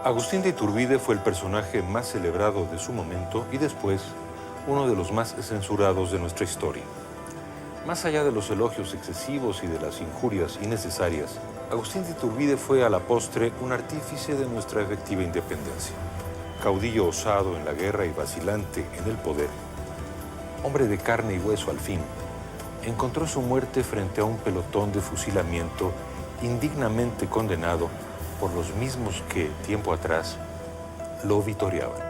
Agustín de Iturbide fue el personaje más celebrado de su momento y después uno de los más censurados de nuestra historia. Más allá de los elogios excesivos y de las injurias innecesarias, Agustín de Iturbide fue a la postre un artífice de nuestra efectiva independencia. Caudillo osado en la guerra y vacilante en el poder, hombre de carne y hueso al fin, encontró su muerte frente a un pelotón de fusilamiento indignamente condenado por los mismos que, tiempo atrás, lo vitoreaban.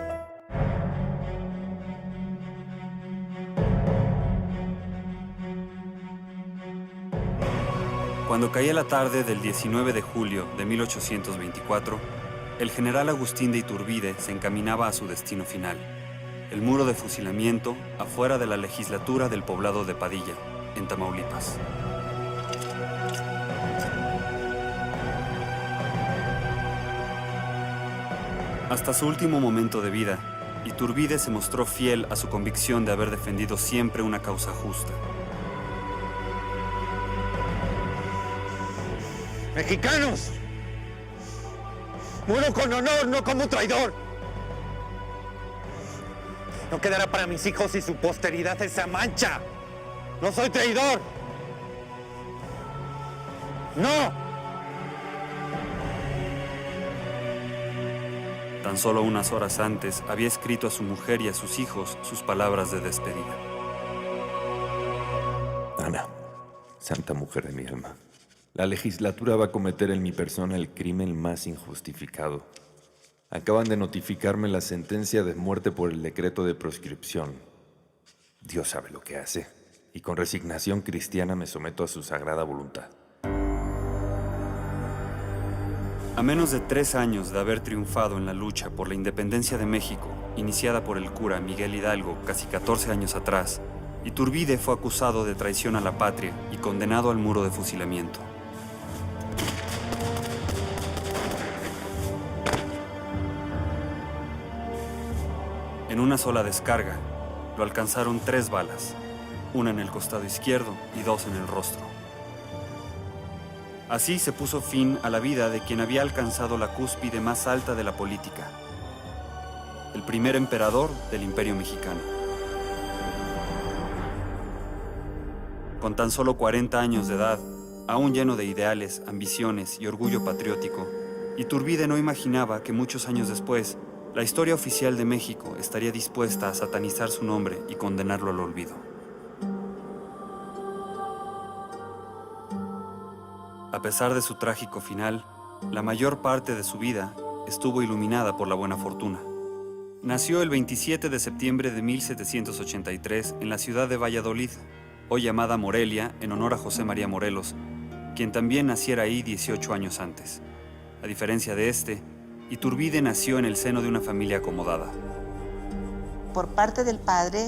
Cuando caía la tarde del 19 de julio de 1824, el general Agustín de Iturbide se encaminaba a su destino final, el muro de fusilamiento afuera de la legislatura del poblado de Padilla, en Tamaulipas. Hasta su último momento de vida, Iturbide se mostró fiel a su convicción de haber defendido siempre una causa justa. ¡Mexicanos! ¡Muero con honor, no como traidor! No quedará para mis hijos y su posteridad esa mancha. ¡No soy traidor! ¡No! Tan solo unas horas antes había escrito a su mujer y a sus hijos sus palabras de despedida. Ana, santa mujer de mi alma, la legislatura va a cometer en mi persona el crimen más injustificado. Acaban de notificarme la sentencia de muerte por el decreto de proscripción. Dios sabe lo que hace, y con resignación cristiana me someto a su sagrada voluntad. A menos de 3 años de haber triunfado en la lucha por la independencia de México, iniciada por el cura Miguel Hidalgo casi 14 años atrás, Iturbide fue acusado de traición a la patria y condenado al muro de fusilamiento. En una sola descarga, lo alcanzaron 3 balas, una en el costado izquierdo y 2 en el rostro. Así se puso fin a la vida de quien había alcanzado la cúspide más alta de la política, el primer emperador del Imperio Mexicano. Con tan solo 40 años de edad, aún lleno de ideales, ambiciones y orgullo patriótico, Iturbide no imaginaba que muchos años después, la historia oficial de México estaría dispuesta a satanizar su nombre y condenarlo al olvido. A pesar de su trágico final, la mayor parte de su vida estuvo iluminada por la buena fortuna. Nació el 27 de septiembre de 1783 en la ciudad de Valladolid, hoy llamada Morelia en honor a José María Morelos, quien también naciera ahí 18 años antes. A diferencia de este, Iturbide nació en el seno de una familia acomodada. Por parte del padre,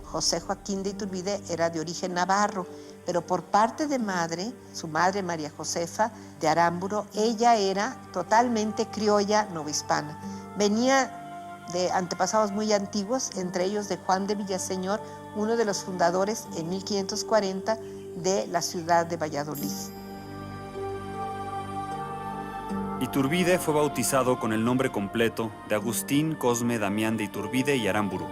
José Joaquín de Iturbide era de origen navarro, pero por parte de madre, su madre María Josefa de Aramburo, ella era totalmente criolla novohispana. Venía de antepasados muy antiguos, entre ellos de Juan de Villaseñor, uno de los fundadores en 1540 de la ciudad de Valladolid. Iturbide fue bautizado con el nombre completo de Agustín Cosme Damián de Iturbide y Aramburu.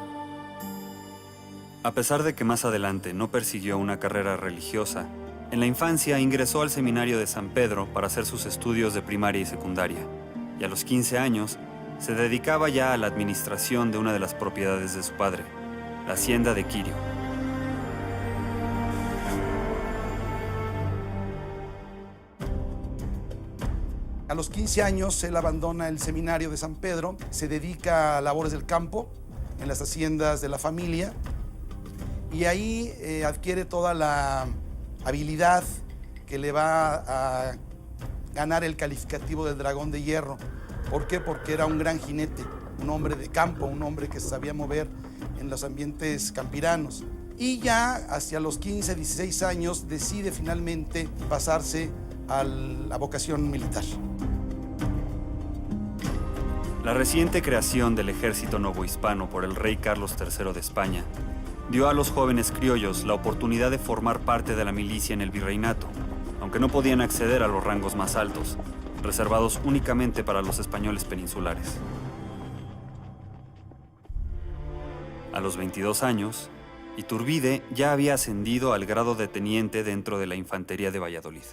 A pesar de que más adelante no persiguió una carrera religiosa, en la infancia ingresó al seminario de San Pedro para hacer sus estudios de primaria y secundaria, y a los 15 años se dedicaba ya a la administración de una de las propiedades de su padre, la hacienda de Quirio. A los 15 años él abandona el seminario de San Pedro, se dedica a labores del campo, en las haciendas de la familia, y ahí adquiere toda la habilidad que le va a ganar el calificativo del Dragón de Hierro. ¿Por qué? Porque era un gran jinete, un hombre de campo, un hombre que se sabía mover en los ambientes campiranos. Y ya hacia los 15, 16 años decide finalmente pasarse a la vocación militar. La reciente creación del ejército novohispano por el rey Carlos III de España dio a los jóvenes criollos la oportunidad de formar parte de la milicia en el virreinato, aunque no podían acceder a los rangos más altos, reservados únicamente para los españoles peninsulares. A los 22 años, Iturbide ya había ascendido al grado de teniente dentro de la infantería de Valladolid.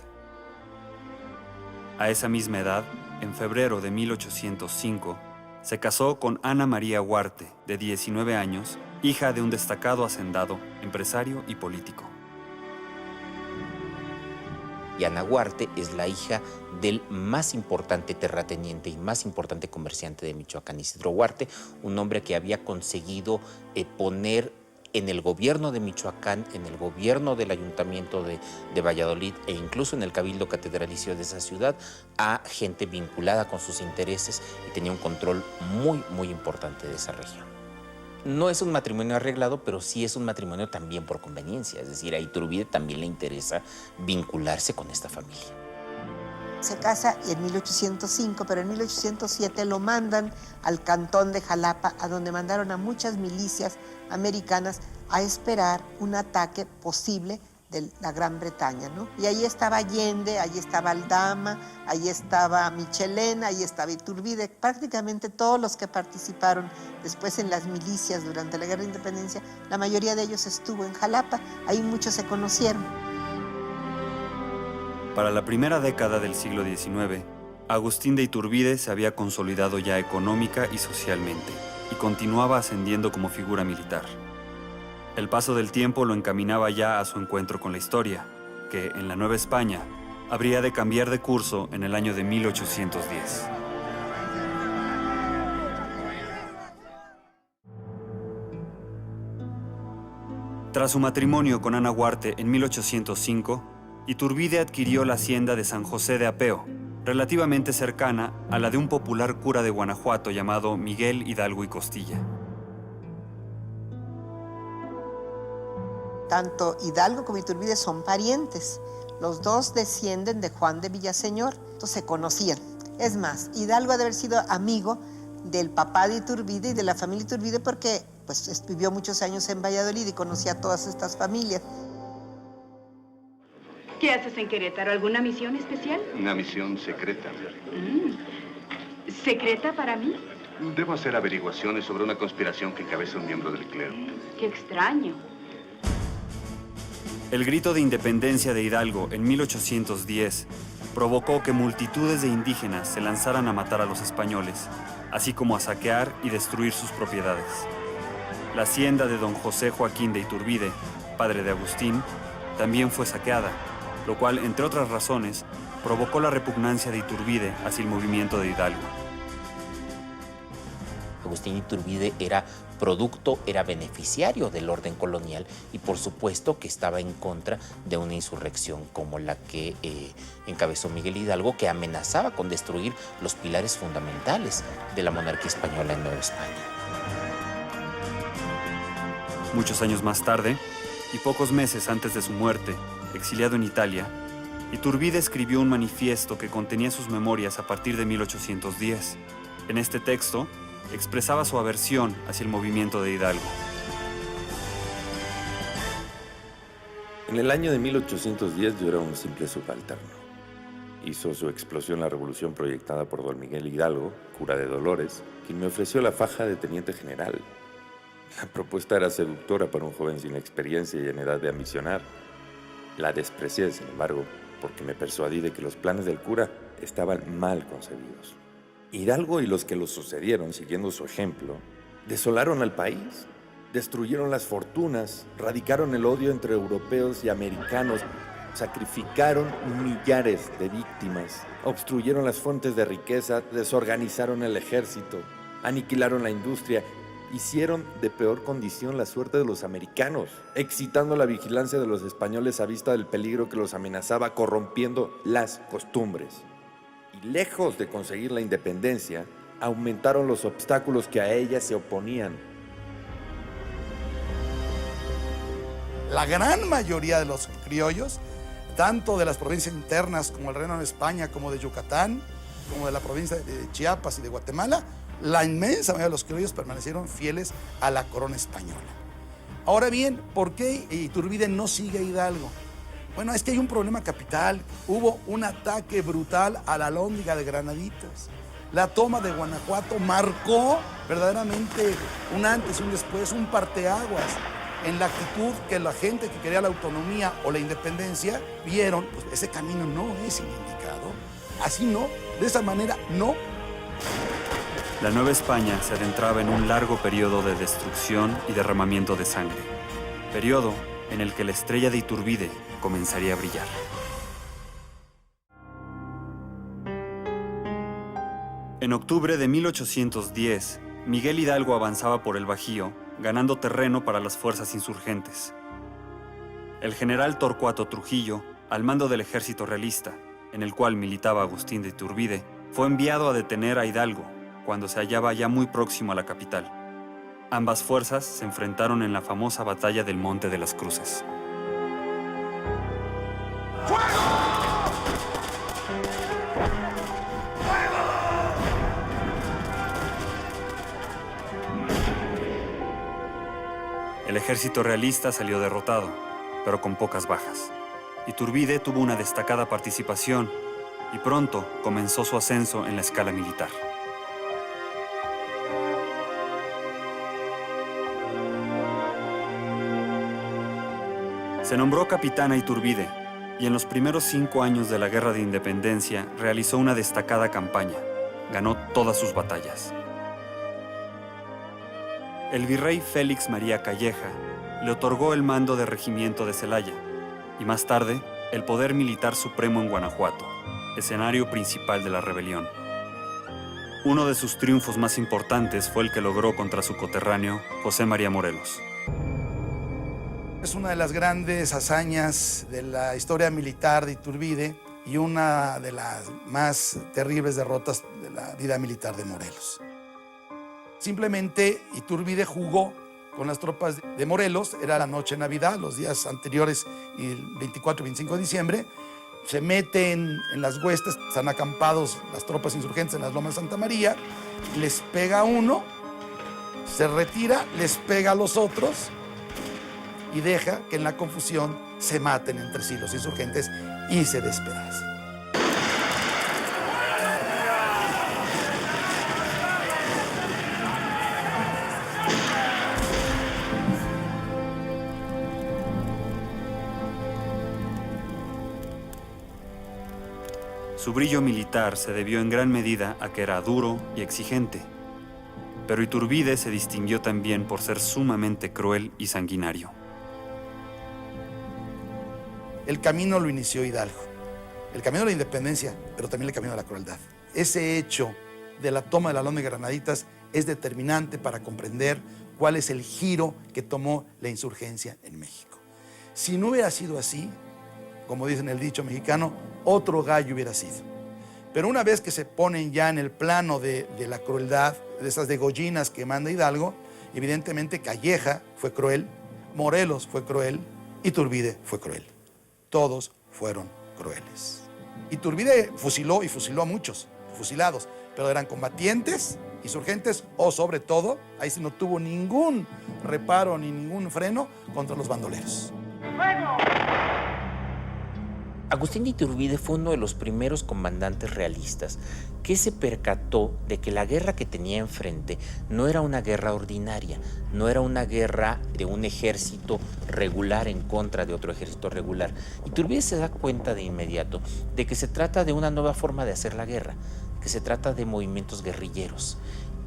A esa misma edad, en febrero de 1805, se casó con Ana María Huarte, de 19 años, hija de un destacado hacendado, empresario y político. Y Ana Huarte es la hija del más importante terrateniente y más importante comerciante de Michoacán, Isidro Huarte, un hombre que había conseguido poner en el gobierno de Michoacán, en el gobierno del ayuntamiento de Valladolid e incluso en el cabildo catedralicio de esa ciudad a gente vinculada con sus intereses y tenía un control muy, muy importante de esa región. No es un matrimonio arreglado, pero sí es un matrimonio también por conveniencia. Es decir, a Iturbide también le interesa vincularse con esta familia. Se casa en 1805, pero en 1807 lo mandan al cantón de Jalapa, a donde mandaron a muchas milicias americanas a esperar un ataque posible de la Gran Bretaña, ¿no? Y ahí estaba Allende, ahí estaba Aldama, ahí estaba Michelena, ahí estaba Iturbide. Prácticamente todos los que participaron después en las milicias durante la Guerra de Independencia, la mayoría de ellos estuvo en Jalapa, ahí muchos se conocieron. Para la primera década del siglo XIX, Agustín de Iturbide se había consolidado ya económica y socialmente, y continuaba ascendiendo como figura militar. El paso del tiempo lo encaminaba ya a su encuentro con la historia, que en la Nueva España habría de cambiar de curso en el año de 1810. Tras su matrimonio con Ana Huarte en 1805, Iturbide adquirió la hacienda de San José de Apeo, relativamente cercana a la de un popular cura de Guanajuato llamado Miguel Hidalgo y Costilla. Tanto Hidalgo como Iturbide son parientes. Los dos descienden de Juan de Villaseñor, entonces se conocían. Es más, Hidalgo ha de haber sido amigo del papá de Iturbide y de la familia Iturbide porque pues, vivió muchos años en Valladolid y conocía a todas estas familias. ¿Qué haces en Querétaro? ¿Alguna misión especial? Una misión secreta. ¿Secreta para mí? Debo hacer averiguaciones sobre una conspiración que encabeza un miembro del clero. ¡Qué extraño! El grito de independencia de Hidalgo en 1810 provocó que multitudes de indígenas se lanzaran a matar a los españoles, así como a saquear y destruir sus propiedades. La hacienda de don José Joaquín de Iturbide, padre de Agustín, también fue saqueada, lo cual, entre otras razones, provocó la repugnancia de Iturbide hacia el movimiento de Hidalgo. Agustín Iturbide era beneficiario del orden colonial y por supuesto que estaba en contra de una insurrección como la que encabezó Miguel Hidalgo, que amenazaba con destruir los pilares fundamentales de la monarquía española en Nueva España. Muchos años más tarde, y pocos meses antes de su muerte, exiliado en Italia, Iturbide escribió un manifiesto que contenía sus memorias a partir de 1810. En este texto, expresaba su aversión hacia el movimiento de Hidalgo. En el año de 1810 yo era un simple subalterno. Hizo su explosión la revolución proyectada por don Miguel Hidalgo, cura de Dolores, quien me ofreció la faja de teniente general. La propuesta era seductora para un joven sin experiencia y en edad de ambicionar. La desprecié, sin embargo, porque me persuadí de que los planes del cura estaban mal concebidos. Hidalgo y los que lo sucedieron, siguiendo su ejemplo, desolaron al país, destruyeron las fortunas, radicaron el odio entre europeos y americanos, sacrificaron millares de víctimas, obstruyeron las fuentes de riqueza, desorganizaron el ejército, aniquilaron la industria, hicieron de peor condición la suerte de los americanos, excitando la vigilancia de los españoles a vista del peligro que los amenazaba, corrompiendo las costumbres. Y lejos de conseguir la independencia, aumentaron los obstáculos que a ella se oponían. La gran mayoría de los criollos, tanto de las provincias internas como el Reino de España, como de Yucatán, como de la provincia de Chiapas y de Guatemala, la inmensa mayoría de los criollos permanecieron fieles a la corona española. Ahora bien, ¿por qué Iturbide no sigue a Hidalgo? Bueno, es que hay un problema capital. Hubo un ataque brutal a la Alhóndiga de Granaditas. La toma de Guanajuato marcó verdaderamente un antes y un después, un parteaguas en la actitud que la gente que quería la autonomía o la independencia vieron, pues ese camino no es el indicado. Así no, de esa manera no. La Nueva España se adentraba en un largo periodo de destrucción y derramamiento de sangre. Periodo en el que la estrella de Iturbide comenzaría a brillar. En octubre de 1810, Miguel Hidalgo avanzaba por el Bajío, ganando terreno para las fuerzas insurgentes. El general Torcuato Trujillo, al mando del ejército realista, en el cual militaba Agustín de Iturbide, fue enviado a detener a Hidalgo cuando se hallaba ya muy próximo a la capital. Ambas fuerzas se enfrentaron en la famosa batalla del Monte de las Cruces. El ejército realista salió derrotado, pero con pocas bajas. Iturbide tuvo una destacada participación y pronto comenzó su ascenso en la escala militar. Se nombró capitán a Iturbide y en los primeros 5 años de la Guerra de Independencia realizó una destacada campaña. Ganó todas sus batallas. El virrey Félix María Calleja le otorgó el mando de regimiento de Celaya y más tarde el poder militar supremo en Guanajuato, escenario principal de la rebelión. Uno de sus triunfos más importantes fue el que logró contra su coterráneo José María Morelos. Es una de las grandes hazañas de la historia militar de Iturbide y una de las más terribles derrotas de la vida militar de Morelos. Simplemente Iturbide jugó con las tropas de Morelos, era la noche de Navidad, los días anteriores, y el 24 y 25 de diciembre, se meten en las huestes, están acampados las tropas insurgentes en las lomas de Santa María, les pega a uno, se retira, les pega a los otros y deja que en la confusión se maten entre sí los insurgentes y se despedacen. Su brillo militar se debió en gran medida a que era duro y exigente, pero Iturbide se distinguió también por ser sumamente cruel y sanguinario. El camino lo inició Hidalgo, el camino de la independencia, pero también el camino de la crueldad. Ese hecho de la toma de la Alhóndiga de Granaditas es determinante para comprender cuál es el giro que tomó la insurgencia en México. Si no hubiera sido así, como dicen el dicho mexicano, otro gallo hubiera sido. Pero una vez que se ponen ya en el plano de la crueldad, de esas degollinas que manda Hidalgo, evidentemente Calleja fue cruel, Morelos fue cruel, Iturbide fue cruel. Todos fueron crueles. Iturbide fusiló y fusiló a muchos, fusilados, pero eran combatientes, insurgentes o sobre todo, ahí sí no tuvo ningún reparo ni ningún freno contra los bandoleros. ¡Fuego! Agustín de Iturbide fue uno de los primeros comandantes realistas que se percató de que la guerra que tenía enfrente no era una guerra ordinaria, no era una guerra de un ejército regular en contra de otro ejército regular. Iturbide se da cuenta de inmediato de que se trata de una nueva forma de hacer la guerra, que se trata de movimientos guerrilleros.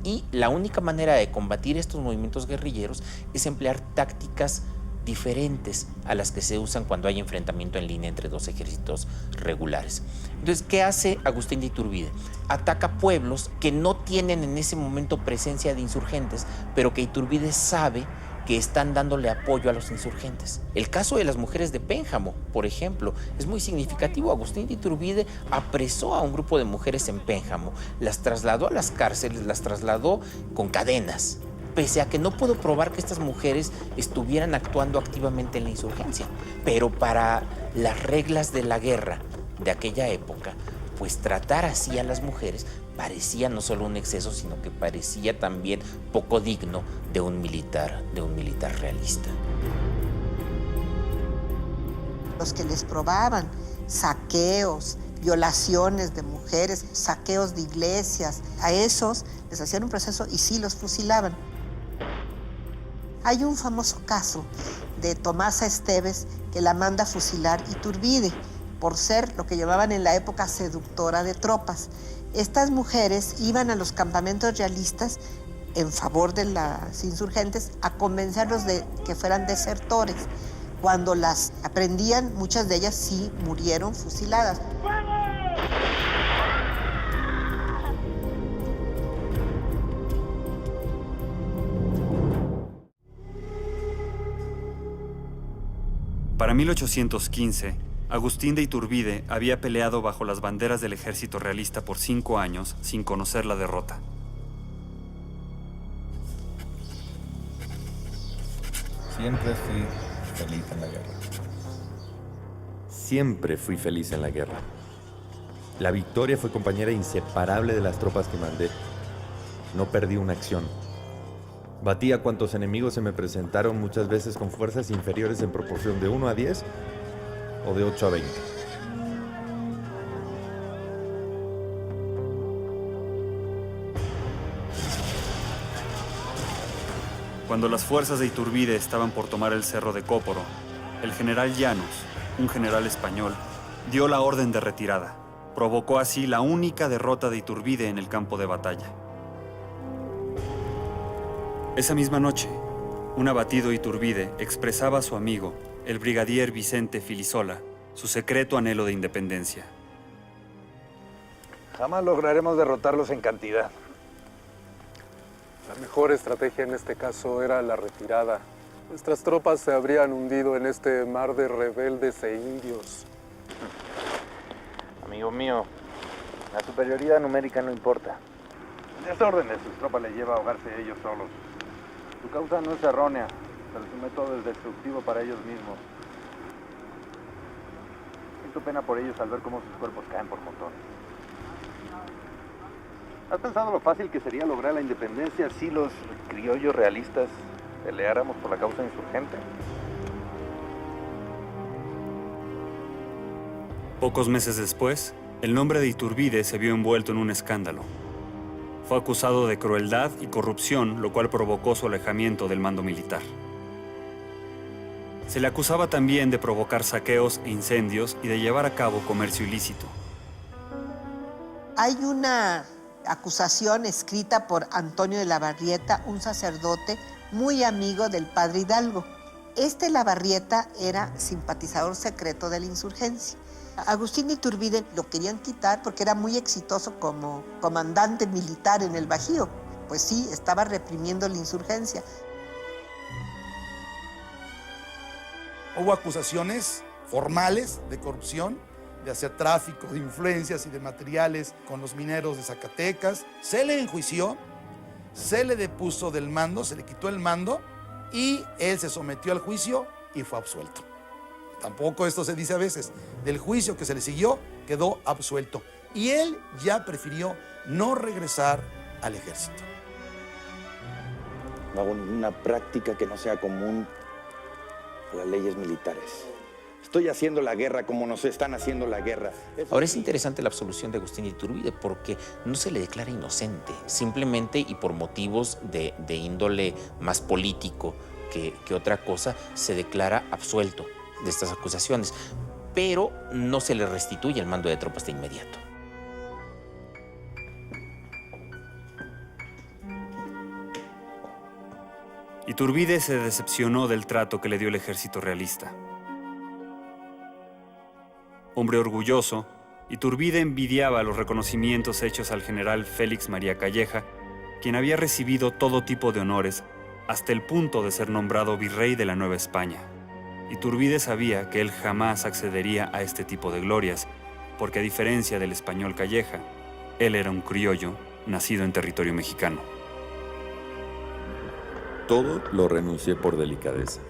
Y la única manera de combatir estos movimientos guerrilleros es emplear tácticas diferentes a las que se usan cuando hay enfrentamiento en línea entre dos ejércitos regulares. Entonces, ¿qué hace Agustín de Iturbide? Ataca pueblos que no tienen en ese momento presencia de insurgentes, pero que Iturbide sabe que están dándole apoyo a los insurgentes. El caso de las mujeres de Pénjamo, por ejemplo, es muy significativo. Agustín de Iturbide apresó a un grupo de mujeres en Pénjamo, las trasladó a las cárceles, las trasladó con cadenas, pese a que no pudo probar que estas mujeres estuvieran actuando activamente en la insurgencia. Pero para las reglas de la guerra de aquella época, pues tratar así a las mujeres parecía no solo un exceso, sino que parecía también poco digno de un militar realista. los que les probaban, saqueos, violaciones de mujeres, saqueos de iglesias. A esos les hacían un proceso y sí los fusilaban. Hay un famoso caso de Tomasa Esteves que la manda a fusilar Iturbide por ser lo que llamaban en la época seductora de tropas. Estas mujeres iban a los campamentos realistas en favor de los insurgentes a convencerlos de que fueran desertores. Cuando las aprendían, muchas de ellas sí murieron fusiladas. Para 1815, Agustín de Iturbide había peleado bajo las banderas del ejército realista por 5 años sin conocer la derrota. Siempre fui feliz en la guerra. Siempre fui feliz en la guerra. La victoria fue compañera inseparable de las tropas que mandé. No perdí una acción. Batí a cuantos enemigos se me presentaron, muchas veces con fuerzas inferiores en proporción de 1 a 10 o de 8 a 20. Cuando las fuerzas de Iturbide estaban por tomar el cerro de Cóporo, el general Llanos, un general español, dio la orden de retirada. Provocó así la única derrota de Iturbide en el campo de batalla. Esa misma noche, un abatido Iturbide expresaba a su amigo, el brigadier Vicente Filisola, su secreto anhelo de independencia. Jamás lograremos derrotarlos en cantidad. La mejor estrategia en este caso era la retirada. Nuestras tropas se habrían hundido en este mar de rebeldes e indios. Amigo mío, la superioridad numérica no importa. El desorden de sus tropas les lleva a ahogarse ellos solos. Su causa no es errónea, pero su método es destructivo para ellos mismos. Siento pena por ellos al ver cómo sus cuerpos caen por montones. ¿Has pensado lo fácil que sería lograr la independencia si los criollos realistas peleáramos por la causa insurgente? Pocos meses después, el nombre de Iturbide se vio envuelto en un escándalo. Fue acusado de crueldad y corrupción, lo cual provocó su alejamiento del mando militar. Se le acusaba también de provocar saqueos e incendios y de llevar a cabo comercio ilícito. Hay una acusación escrita por Antonio de Lavarrieta, un sacerdote muy amigo del padre Hidalgo. Lavarrieta era simpatizador secreto de la insurgencia. Agustín de Iturbide lo querían quitar porque era muy exitoso como comandante militar en el Bajío. Pues sí, estaba reprimiendo la insurgencia. Hubo acusaciones formales de corrupción, de hacer tráfico de influencias y de materiales con los mineros de Zacatecas. Se le enjuició, se le depuso del mando, se le quitó el mando y él se sometió al juicio y fue absuelto. Tampoco esto se dice a veces. Del juicio que se le siguió, quedó absuelto. Y él ya prefirió no regresar al ejército. No hago ninguna práctica que no sea común a las leyes militares. Estoy haciendo la guerra como nos están haciendo la guerra. Ahora es interesante la absolución de Agustín de Iturbide porque no se le declara inocente, simplemente y por motivos de índole más político que otra cosa, se declara absuelto de estas acusaciones, pero no se le restituye el mando de tropas de inmediato. Iturbide se decepcionó del trato que le dio el ejército realista. Hombre orgulloso, Iturbide envidiaba los reconocimientos hechos al general Félix María Calleja, quien había recibido todo tipo de honores hasta el punto de ser nombrado virrey de la Nueva España. Iturbide sabía que él jamás accedería a este tipo de glorias, porque a diferencia del español Calleja, él era un criollo nacido en territorio mexicano. Todo lo renuncié por delicadeza,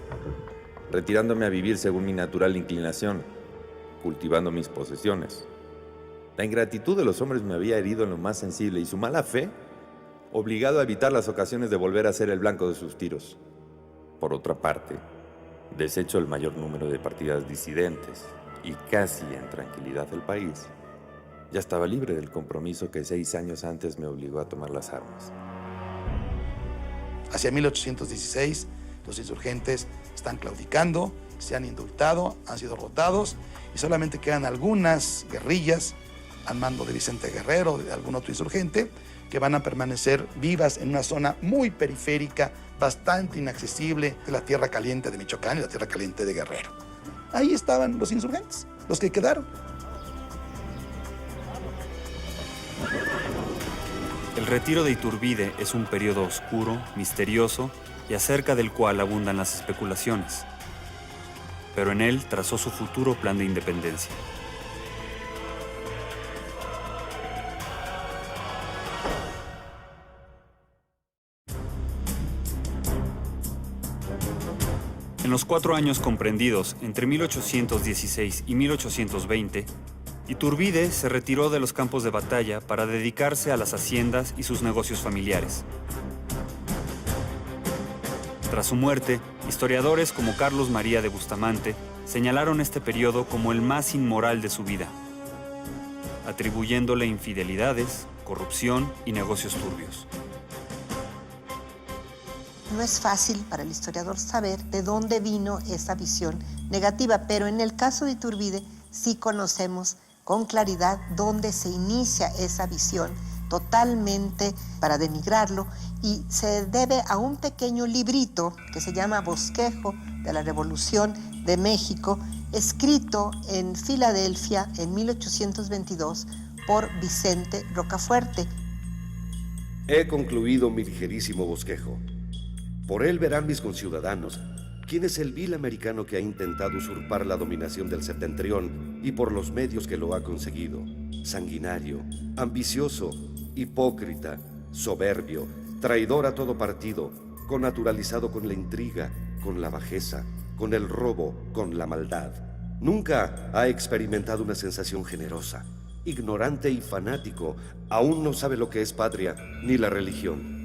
retirándome a vivir según mi natural inclinación, cultivando mis posesiones. La ingratitud de los hombres me había herido en lo más sensible y su mala fe, obligado a evitar las ocasiones de volver a ser el blanco de sus tiros. Por otra parte, deshecho el mayor número de partidas disidentes y casi en tranquilidad el país, ya estaba libre del compromiso que 6 años antes me obligó a tomar las armas. Hacia 1816, los insurgentes están claudicando, se han indultado, han sido rotados y solamente quedan algunas guerrillas al mando de Vicente Guerrero o de algún otro insurgente que van a permanecer vivas en una zona muy periférica, bastante inaccesible, de la Tierra Caliente de Michoacán y la Tierra Caliente de Guerrero. Ahí estaban los insurgentes, los que quedaron. El retiro de Iturbide es un periodo oscuro, misterioso y acerca del cual abundan las especulaciones. Pero en él trazó su futuro plan de independencia. En los 4 años comprendidos entre 1816 y 1820, Iturbide se retiró de los campos de batalla para dedicarse a las haciendas y sus negocios familiares. Tras su muerte, historiadores como Carlos María de Bustamante señalaron este periodo como el más inmoral de su vida, atribuyéndole infidelidades, corrupción y negocios turbios. No es fácil para el historiador saber de dónde vino esa visión negativa, pero en el caso de Iturbide sí conocemos con claridad dónde se inicia esa visión totalmente para denigrarlo, y se debe a un pequeño librito que se llama Bosquejo de la Revolución de México, escrito en Filadelfia en 1822 por Vicente Rocafuerte. He concluido mi ligerísimo bosquejo. Por él verán mis conciudadanos quién es el vil americano que ha intentado usurpar la dominación del septentrión y por los medios que lo ha conseguido. Sanguinario, ambicioso, hipócrita, soberbio, traidor a todo partido, connaturalizado con la intriga, con la bajeza, con el robo, con la maldad. Nunca ha experimentado una sensación generosa. Ignorante y fanático, aún no sabe lo que es patria ni la religión.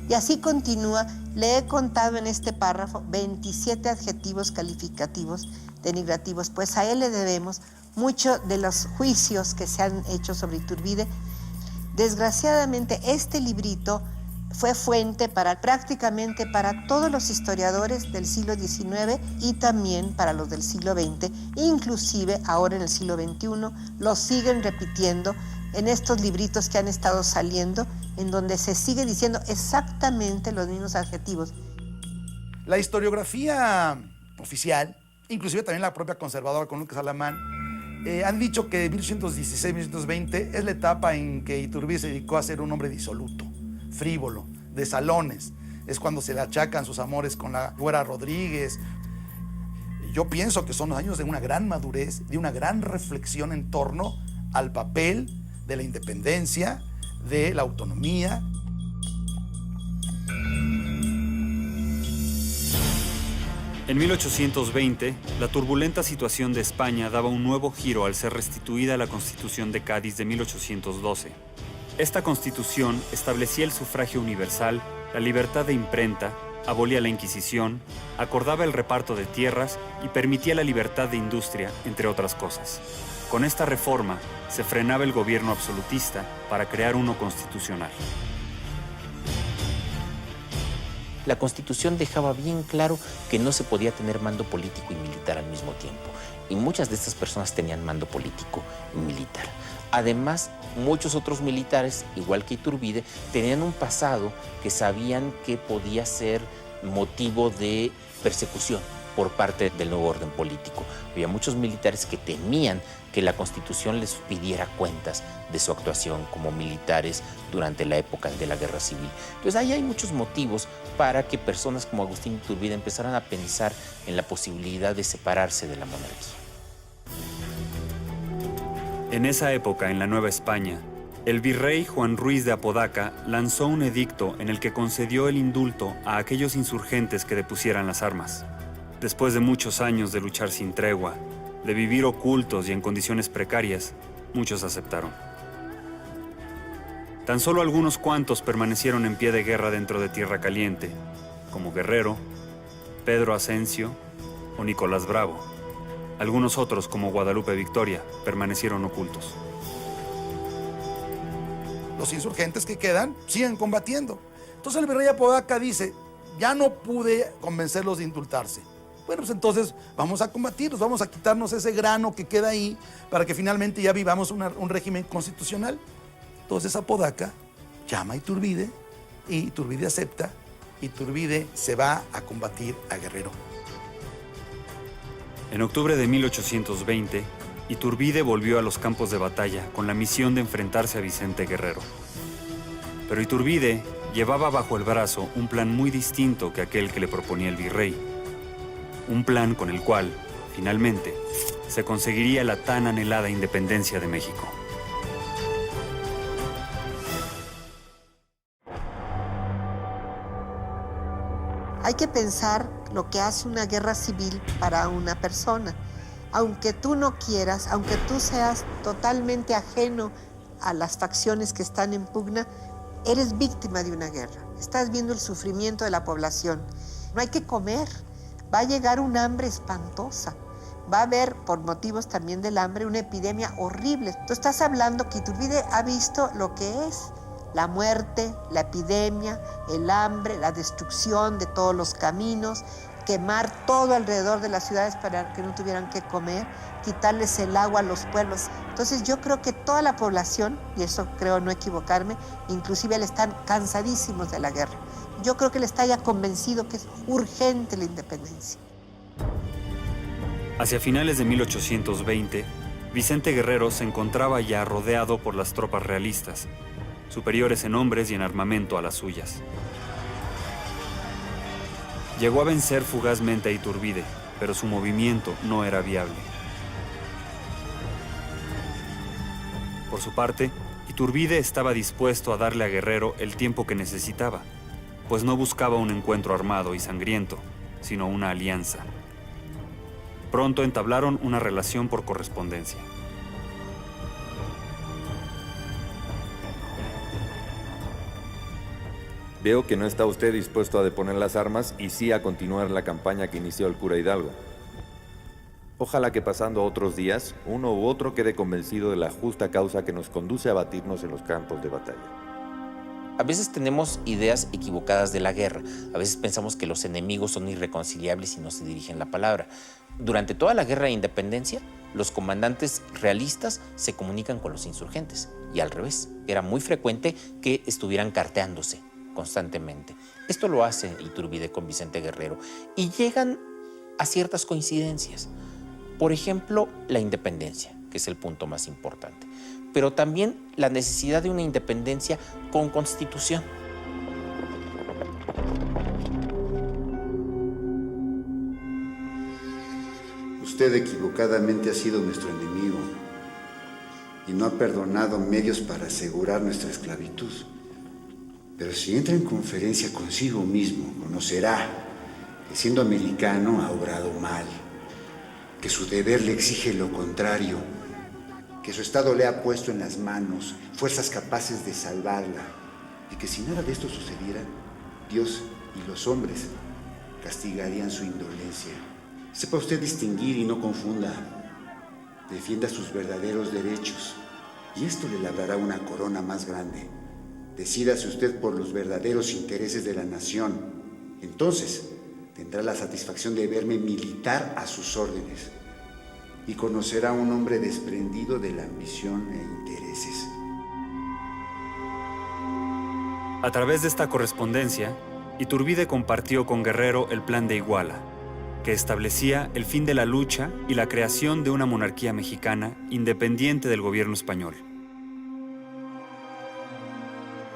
Y así continúa. Le he contado en este párrafo 27 adjetivos calificativos denigrativos, pues a él le debemos mucho de los juicios que se han hecho sobre Iturbide. Desgraciadamente, este librito fue fuente prácticamente para todos los historiadores del siglo XIX y también para los del siglo XX, inclusive ahora en el siglo XXI, lo siguen repitiendo en estos libritos que han estado saliendo, en donde se sigue diciendo exactamente los mismos adjetivos. La historiografía oficial, inclusive también la propia conservadora con Lucas Alamán, han dicho que 1816-1820 es la etapa en que Iturbide se dedicó a ser un hombre disoluto, frívolo, de salones. Es cuando se le achacan sus amores con la Güera Rodríguez. Yo pienso que son los años de una gran madurez, de una gran reflexión en torno al papel de la independencia, de la autonomía. En 1820, la turbulenta situación de España daba un nuevo giro al ser restituida la Constitución de Cádiz de 1812. Esta Constitución establecía el sufragio universal, la libertad de imprenta, abolía la Inquisición, acordaba el reparto de tierras y permitía la libertad de industria, entre otras cosas. Con esta reforma, se frenaba el gobierno absolutista para crear uno constitucional. La Constitución dejaba bien claro que no se podía tener mando político y militar al mismo tiempo. Y muchas de estas personas tenían mando político y militar. Además, muchos otros militares, igual que Iturbide, tenían un pasado que sabían que podía ser motivo de persecución por parte del nuevo orden político. Había muchos militares que temían que la Constitución les pidiera cuentas de su actuación como militares durante la época de la Guerra Civil. Entonces ahí hay muchos motivos para que personas como Agustín Iturbide empezaran a pensar en la posibilidad de separarse de la monarquía. En esa época, en la Nueva España, el virrey Juan Ruiz de Apodaca lanzó un edicto en el que concedió el indulto a aquellos insurgentes que depusieran las armas. Después de muchos años de luchar sin tregua, de vivir ocultos y en condiciones precarias, muchos aceptaron. Tan solo algunos cuantos permanecieron en pie de guerra dentro de Tierra Caliente, como Guerrero, Pedro Asensio o Nicolás Bravo. Algunos otros, como Guadalupe Victoria, permanecieron ocultos. Los insurgentes que quedan siguen combatiendo. Entonces el virrey Apodaca dice, ya no pude convencerlos de indultarse. Bueno, pues entonces vamos a combatirlos, vamos a quitarnos ese grano que queda ahí para que finalmente ya vivamos un régimen constitucional. Entonces Apodaca llama a Iturbide y Iturbide acepta. Iturbide se va a combatir a Guerrero. En octubre de 1820, Iturbide volvió a los campos de batalla con la misión de enfrentarse a Vicente Guerrero. Pero Iturbide llevaba bajo el brazo un plan muy distinto que aquel que le proponía el virrey. Un plan con el cual, finalmente, se conseguiría la tan anhelada independencia de México. Hay que pensar lo que hace una guerra civil para una persona. Aunque tú no quieras, aunque tú seas totalmente ajeno a las facciones que están en pugna, eres víctima de una guerra. Estás viendo el sufrimiento de la población. No hay que comer. Va a llegar un hambre espantosa. Va a haber, por motivos también del hambre, una epidemia horrible. Tú estás hablando que Iturbide ha visto lo que es la muerte, la epidemia, el hambre, la destrucción de todos los caminos, quemar todo alrededor de las ciudades para que no tuvieran que comer, quitarles el agua a los pueblos. Entonces yo creo que toda la población, y eso creo no equivocarme, inclusive le están cansadísimos de la guerra. Yo creo que le está ya convencido que es urgente la independencia. Hacia finales de 1820, Vicente Guerrero se encontraba ya rodeado por las tropas realistas, superiores en hombres y en armamento a las suyas. Llegó a vencer fugazmente a Iturbide, pero su movimiento no era viable. Por su parte, Iturbide estaba dispuesto a darle a Guerrero el tiempo que necesitaba, pues no buscaba un encuentro armado y sangriento, sino una alianza. Pronto entablaron una relación por correspondencia. Veo que no está usted dispuesto a deponer las armas y sí a continuar la campaña que inició el cura Hidalgo. Ojalá que pasando otros días, uno u otro quede convencido de la justa causa que nos conduce a batirnos en los campos de batalla. A veces tenemos ideas equivocadas de la guerra. A veces pensamos que los enemigos son irreconciliables y no se dirigen la palabra. Durante toda la guerra de independencia, los comandantes realistas se comunican con los insurgentes y al revés. Era muy frecuente que estuvieran carteándose constantemente. Esto lo hace Iturbide con Vicente Guerrero y llegan a ciertas coincidencias. Por ejemplo, la independencia, que es el punto más importante, pero también la necesidad de una independencia con constitución. Usted equivocadamente ha sido nuestro enemigo y no ha perdonado medios para asegurar nuestra esclavitud. Pero si entra en conferencia consigo mismo, conocerá que siendo americano ha obrado mal, que su deber le exige lo contrario, que su Estado le ha puesto en las manos fuerzas capaces de salvarla, y que si nada de esto sucediera, Dios y los hombres castigarían su indolencia. Sepa usted distinguir y no confunda. Defienda sus verdaderos derechos, y esto le labrará una corona más grande. Decídase usted por los verdaderos intereses de la nación. Entonces tendrá la satisfacción de verme militar a sus órdenes y conocerá a un hombre desprendido de la ambición e intereses. A través de esta correspondencia, Iturbide compartió con Guerrero el Plan de Iguala, que establecía el fin de la lucha y la creación de una monarquía mexicana independiente del gobierno español.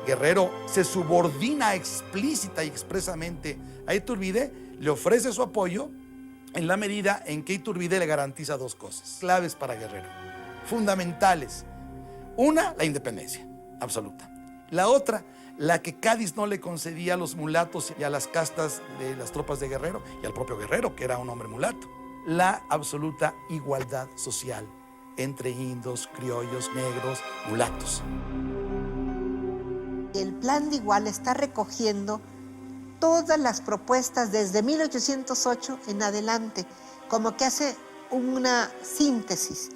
Guerrero se subordina explícita y expresamente a Iturbide, le ofrece su apoyo en la medida en que Iturbide le garantiza dos cosas claves para Guerrero, fundamentales. Una, la independencia absoluta. La otra, la que Cádiz no le concedía a los mulatos y a las castas de las tropas de Guerrero y al propio Guerrero, que era un hombre mulato, la absoluta igualdad social entre indios, criollos, negros, mulatos. El plan de Iguala está recogiendo todas las propuestas desde 1808 en adelante, como que hace una síntesis,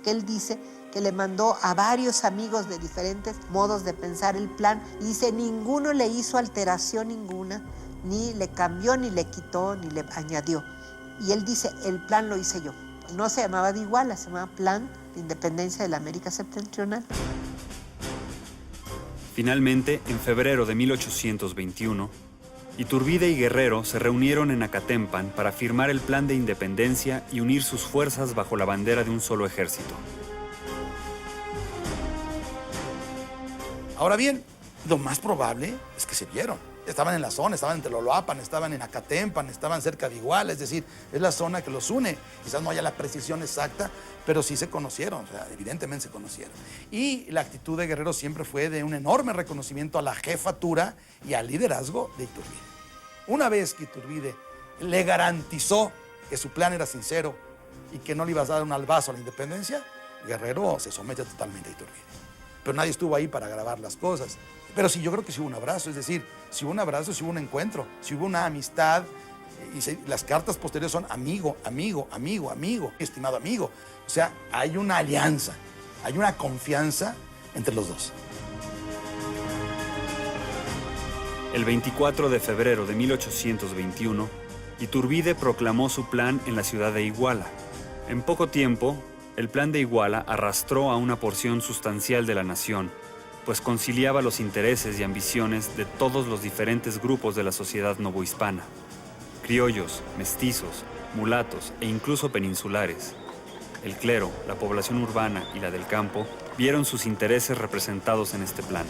que él dice que le mandó a varios amigos de diferentes modos de pensar el plan, y dice, ninguno le hizo alteración ninguna, ni le cambió, ni le quitó, ni le añadió. Y él dice, el plan lo hice yo. No se llamaba de Iguala, se llamaba Plan de Independencia de la América Septentrional. Finalmente, en febrero de 1821, Iturbide y Guerrero se reunieron en Acatempan para firmar el Plan de Independencia y unir sus fuerzas bajo la bandera de un solo ejército. Ahora bien, lo más probable es que se vieron. Estaban en la zona, estaban en Teloloapan, estaban en Acatempan, estaban cerca de Iguala, es decir, es la zona que los une. Quizás no haya la precisión exacta, pero sí se conocieron, o sea, evidentemente se conocieron. Y la actitud de Guerrero siempre fue de un enorme reconocimiento a la jefatura y al liderazgo de Iturbide. Una vez que Iturbide le garantizó que su plan era sincero y que no le iba a dar un albazo a la independencia, Guerrero se somete totalmente a Iturbide. Pero nadie estuvo ahí para grabar las cosas. Pero sí, yo creo que sí hubo un abrazo, es decir, sí hubo un abrazo, sí hubo un encuentro, sí hubo una amistad, y las cartas posteriores son amigo, amigo, amigo, amigo, estimado amigo. O sea, hay una alianza, hay una confianza entre los dos. El 24 de febrero de 1821, Iturbide proclamó su plan en la ciudad de Iguala. En poco tiempo, el plan de Iguala arrastró a una porción sustancial de la nación, pues conciliaba los intereses y ambiciones de todos los diferentes grupos de la sociedad novohispana: criollos, mestizos, mulatos e incluso peninsulares. El clero, la población urbana y la del campo vieron sus intereses representados en este plan.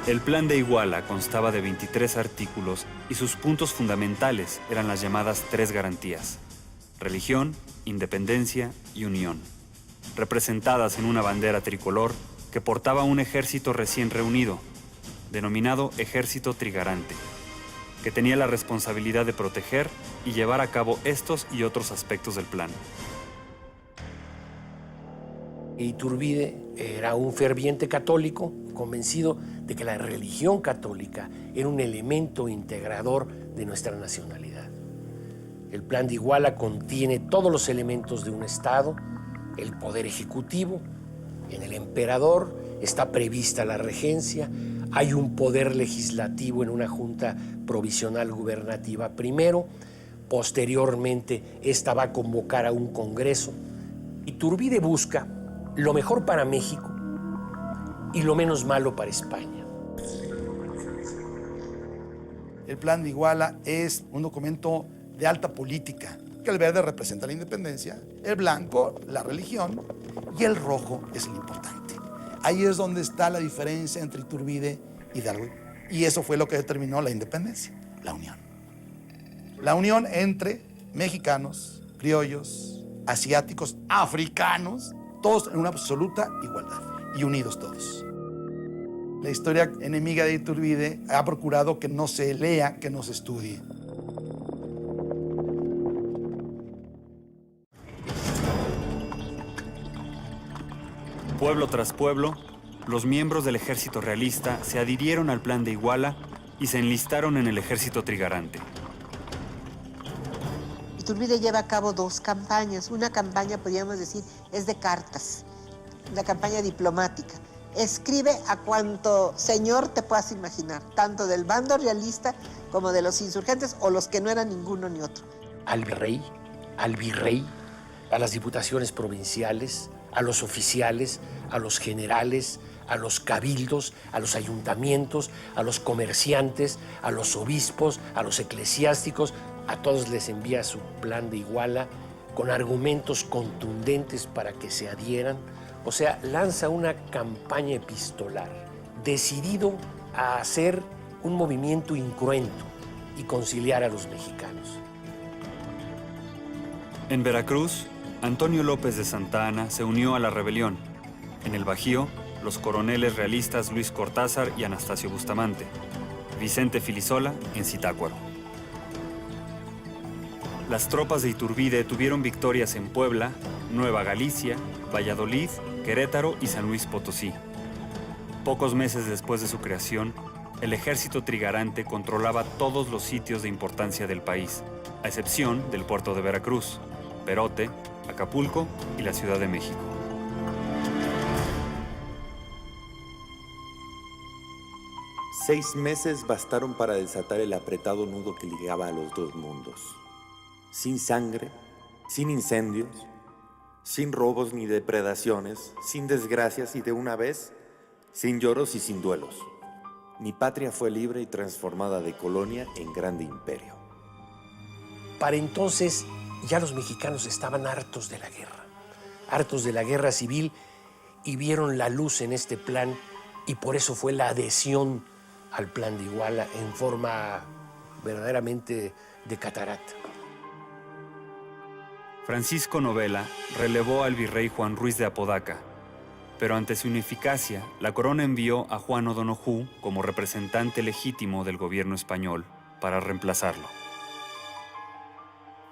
El plan de Iguala constaba de 23 artículos y sus puntos fundamentales eran las llamadas 3 garantías: religión, independencia y unión, representadas en una bandera tricolor que portaba un ejército recién reunido, denominado Ejército Trigarante, que tenía la responsabilidad de proteger y llevar a cabo estos y otros aspectos del plan. Iturbide era un ferviente católico, convencido de que la religión católica era un elemento integrador de nuestra nacionalidad. El plan de Iguala contiene todos los elementos de un Estado: el poder ejecutivo, en el emperador está prevista la regencia, hay un poder legislativo en una junta provisional gubernativa primero, posteriormente esta va a convocar a un congreso. Iturbide busca lo mejor para México y lo menos malo para España. El plan de Iguala es un documento de alta política, que el verde representa la independencia, el blanco la religión y el rojo es el importante. Ahí es donde está la diferencia entre Iturbide y Hidalgo, y eso fue lo que determinó la independencia, la unión. La unión entre mexicanos, criollos, asiáticos, africanos, todos en una absoluta igualdad y unidos todos. La historia enemiga de Iturbide ha procurado que no se lea, que no se estudie. Pueblo tras pueblo, los miembros del ejército realista se adhirieron al plan de Iguala y se enlistaron en el ejército trigarante. Iturbide lleva a cabo 2 campañas. Una campaña, podríamos decir, es de cartas, la campaña diplomática. Escribe a cuanto señor te puedas imaginar, tanto del bando realista como de los insurgentes o los que no eran ninguno ni otro. Al virrey, a las diputaciones provinciales, a los oficiales, a los generales, a los cabildos, a los ayuntamientos, a los comerciantes, a los obispos, a los eclesiásticos. A todos les envía su plan de Iguala con argumentos contundentes para que se adhieran. O sea, lanza una campaña epistolar decidido a hacer un movimiento incruento y conciliar a los mexicanos. En Veracruz, Antonio López de Santa Anna se unió a la rebelión. En el Bajío, los coroneles realistas Luis Cortázar y Anastasio Bustamante. Vicente Filisola en Zitácuaro. Las tropas de Iturbide tuvieron victorias en Puebla, Nueva Galicia, Valladolid, Querétaro y San Luis Potosí. Pocos meses después de su creación, el ejército trigarante controlaba todos los sitios de importancia del país, a excepción del puerto de Veracruz, Perote, Acapulco y la Ciudad de México. Seis meses bastaron para desatar el apretado nudo que ligaba a los dos mundos. Sin sangre, sin incendios, sin robos ni depredaciones, sin desgracias y de una vez, sin lloros y sin duelos. Mi patria fue libre y transformada de colonia en grande imperio. Para entonces ya los mexicanos estaban hartos de la guerra civil, y vieron la luz en este plan, y por eso fue la adhesión al Plan de Iguala en forma verdaderamente de catarata. Francisco Novela relevó al virrey Juan Ruiz de Apodaca, pero ante su ineficacia, la corona envió a Juan O'Donojú como representante legítimo del gobierno español para reemplazarlo.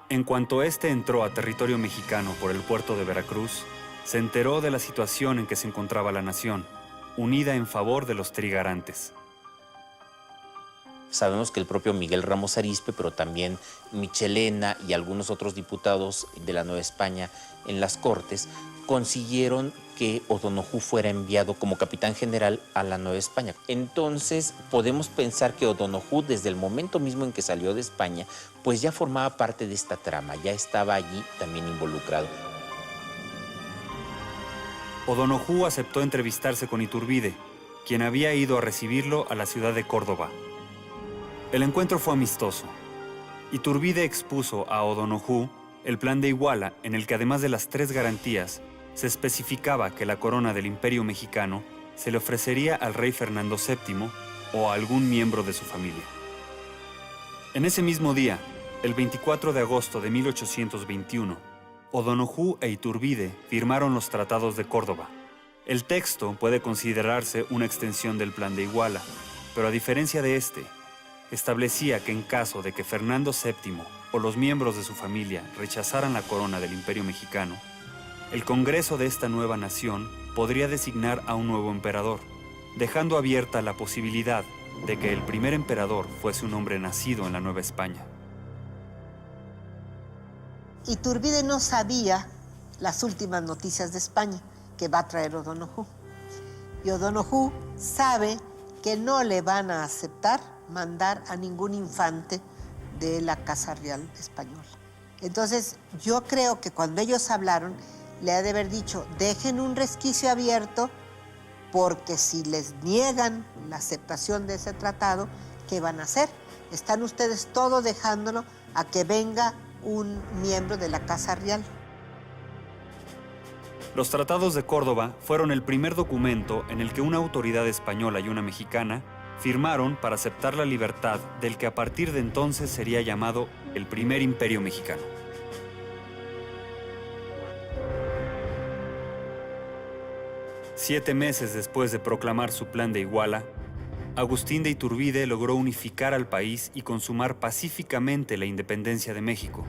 En cuanto éste entró a territorio mexicano por el puerto de Veracruz, se enteró de la situación en que se encontraba la nación, unida en favor de los trigarantes. Sabemos que el propio Miguel Ramos Arizpe, pero también Michelena y algunos otros diputados de la Nueva España en las Cortes, consiguieron que O'Donojú fuera enviado como capitán general a la Nueva España. Entonces podemos pensar que O'Donojú, desde el momento mismo en que salió de España, pues ya formaba parte de esta trama, ya estaba allí también involucrado. O'Donojú aceptó entrevistarse con Iturbide, quien había ido a recibirlo a la ciudad de Córdoba. El encuentro fue amistoso. Iturbide expuso a O'Donojú el plan de Iguala, en el que además de las 3 garantías, se especificaba que la corona del Imperio Mexicano se le ofrecería al rey Fernando VII o a algún miembro de su familia. En ese mismo día, el 24 de agosto de 1821, O'Donojú e Iturbide firmaron los Tratados de Córdoba. El texto puede considerarse una extensión del Plan de Iguala, pero a diferencia de este, establecía que en caso de que Fernando VII o los miembros de su familia rechazaran la corona del Imperio Mexicano, el Congreso de esta nueva nación podría designar a un nuevo emperador, dejando abierta la posibilidad de que el primer emperador fuese un hombre nacido en la Nueva España. Iturbide no sabía las últimas noticias de España que va a traer O'Donojú. Y O'Donojú sabe que no le van a aceptar mandar a ningún infante de la Casa Real Española. Entonces, yo creo que cuando ellos hablaron, le ha de haber dicho, dejen un resquicio abierto, porque si les niegan la aceptación de ese tratado, ¿qué van a hacer? Están ustedes todos dejándolo a que venga un miembro de la Casa Real. Los Tratados de Córdoba fueron el primer documento en el que una autoridad española y una mexicana firmaron para aceptar la libertad del que a partir de entonces sería llamado el Primer Imperio Mexicano. Siete meses después de proclamar su plan de Iguala, Agustín de Iturbide logró unificar al país y consumar pacíficamente la independencia de México,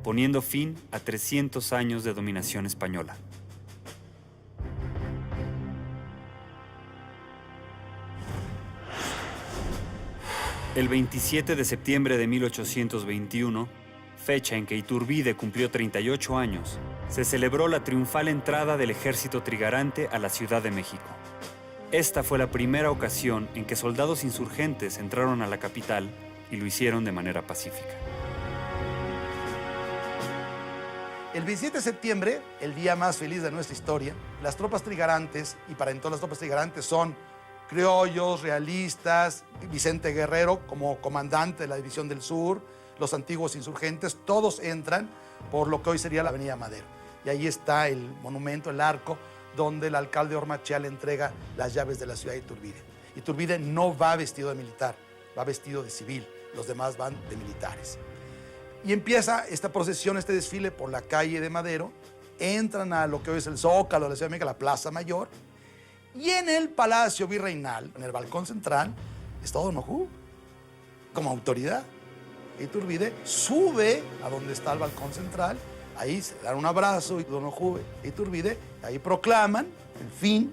poniendo fin a 300 años de dominación española. El 27 de septiembre de 1821, fecha en que Iturbide cumplió 38 años, se celebró la triunfal entrada del ejército trigarante a la Ciudad de México. Esta fue la primera ocasión en que soldados insurgentes entraron a la capital y lo hicieron de manera pacífica. El 27 de septiembre, el día más feliz de nuestra historia, las tropas trigarantes, y para entonces las tropas trigarantes son criollos, realistas, Vicente Guerrero como comandante de la División del Sur, los antiguos insurgentes, todos entran por lo que hoy sería la Avenida Madero. Y ahí está el monumento, el arco, donde el alcalde Ormaechea le entrega las llaves de la ciudad de Iturbide. Iturbide no va vestido de militar, va vestido de civil, los demás van de militares. Y empieza esta procesión, este desfile por la calle de Madero, entran a lo que hoy es el Zócalo de la Ciudad de México, la Plaza Mayor, y en el Palacio Virreinal, en el balcón central, está O'Donojú como autoridad. Iturbide sube a donde está el balcón central, ahí se dan un abrazo, O'Donojú e Iturbide, ahí proclaman el fin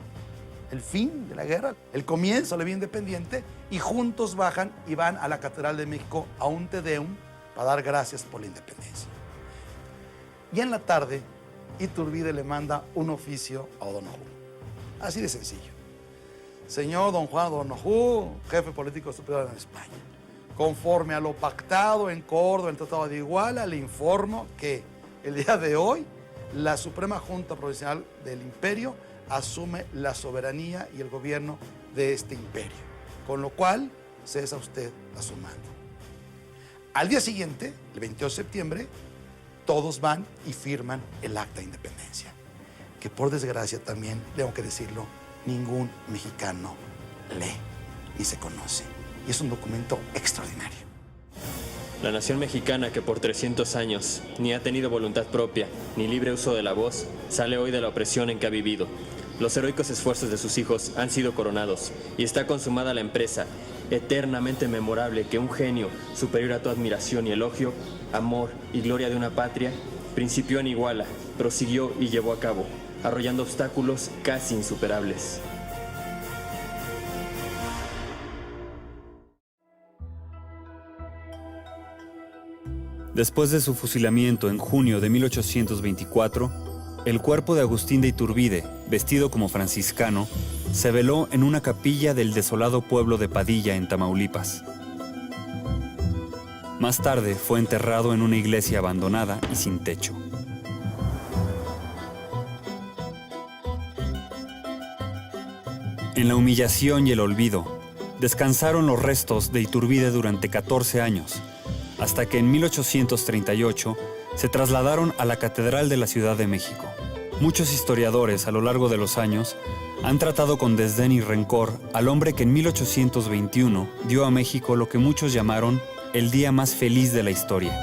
el fin de la guerra, el comienzo de la vida independiente, y juntos bajan y van a la Catedral de México a un Te Deum para dar gracias por la independencia. Y en la tarde, Iturbide le manda un oficio a O'Donoghue. Así de sencillo. Señor don Juan O'Donoghue, jefe político superior en España, conforme a lo pactado en Córdoba, en el Tratado de Iguala, le informo que el día de hoy la Suprema Junta Provisional del Imperio asume la soberanía y el gobierno de este imperio, con lo cual cesa usted a su mando. Al día siguiente, el 22 de septiembre, todos van y firman el Acta de Independencia, que por desgracia también, tengo que decirlo, ningún mexicano lee ni se conoce. Y es un documento extraordinario. La nación mexicana, que por 300 años ni ha tenido voluntad propia, ni libre uso de la voz, sale hoy de la opresión en que ha vivido. Los heroicos esfuerzos de sus hijos han sido coronados y está consumada la empresa eternamente memorable que un genio superior a tu admiración y elogio, amor y gloria de una patria, principió en Iguala, prosiguió y llevó a cabo, arrollando obstáculos casi insuperables. Después de su fusilamiento en junio de 1824, el cuerpo de Agustín de Iturbide, vestido como franciscano, se veló en una capilla del desolado pueblo de Padilla, en Tamaulipas. Más tarde fue enterrado en una iglesia abandonada y sin techo. En la humillación y el olvido, descansaron los restos de Iturbide durante 14 años, hasta que en 1838 se trasladaron a la Catedral de la Ciudad de México. Muchos historiadores a lo largo de los años han tratado con desdén y rencor al hombre que en 1821 dio a México lo que muchos llamaron el día más feliz de la historia.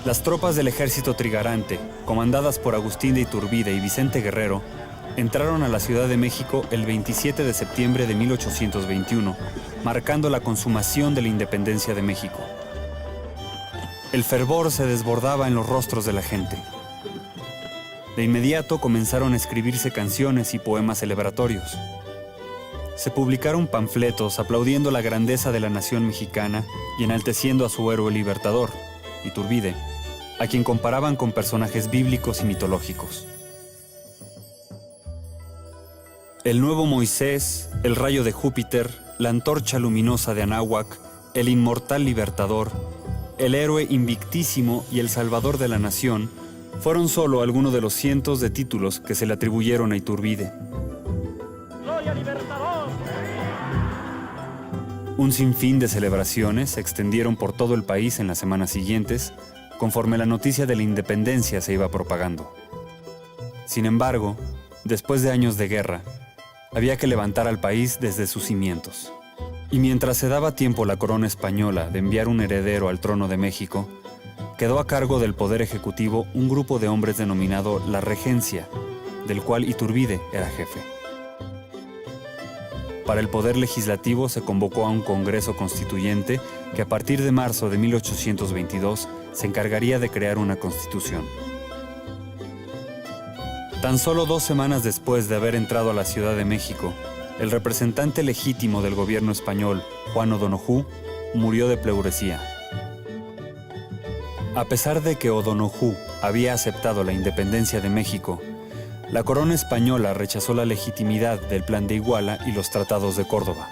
Las tropas del ejército trigarante, comandadas por Agustín de Iturbide y Vicente Guerrero, entraron a la Ciudad de México el 27 de septiembre de 1821, marcando la consumación de la independencia de México. El fervor se desbordaba en los rostros de la gente. De inmediato comenzaron a escribirse canciones y poemas celebratorios. Se publicaron panfletos aplaudiendo la grandeza de la nación mexicana y enalteciendo a su héroe libertador, Iturbide, a quien comparaban con personajes bíblicos y mitológicos. El nuevo Moisés, el rayo de Júpiter, la antorcha luminosa de Anáhuac, el inmortal libertador, el héroe invictísimo y el salvador de la nación fueron solo algunos de los cientos de títulos que se le atribuyeron a Iturbide. ¡Gloria libertador! Un sinfín de celebraciones se extendieron por todo el país en las semanas siguientes, conforme la noticia de la independencia se iba propagando. Sin embargo, después de años de guerra, había que levantar al país desde sus cimientos. Y mientras se daba tiempo la corona española de enviar un heredero al trono de México, quedó a cargo del Poder Ejecutivo un grupo de hombres denominado la Regencia, del cual Iturbide era jefe. Para el Poder Legislativo se convocó a un Congreso Constituyente que a partir de marzo de 1822 se encargaría de crear una constitución. Tan solo 2 semanas después de haber entrado a la Ciudad de México, el representante legítimo del gobierno español, Juan O'Donoghue, murió de pleuresía. A pesar de que O'Donoghue había aceptado la independencia de México, la corona española rechazó la legitimidad del Plan de Iguala y los tratados de Córdoba.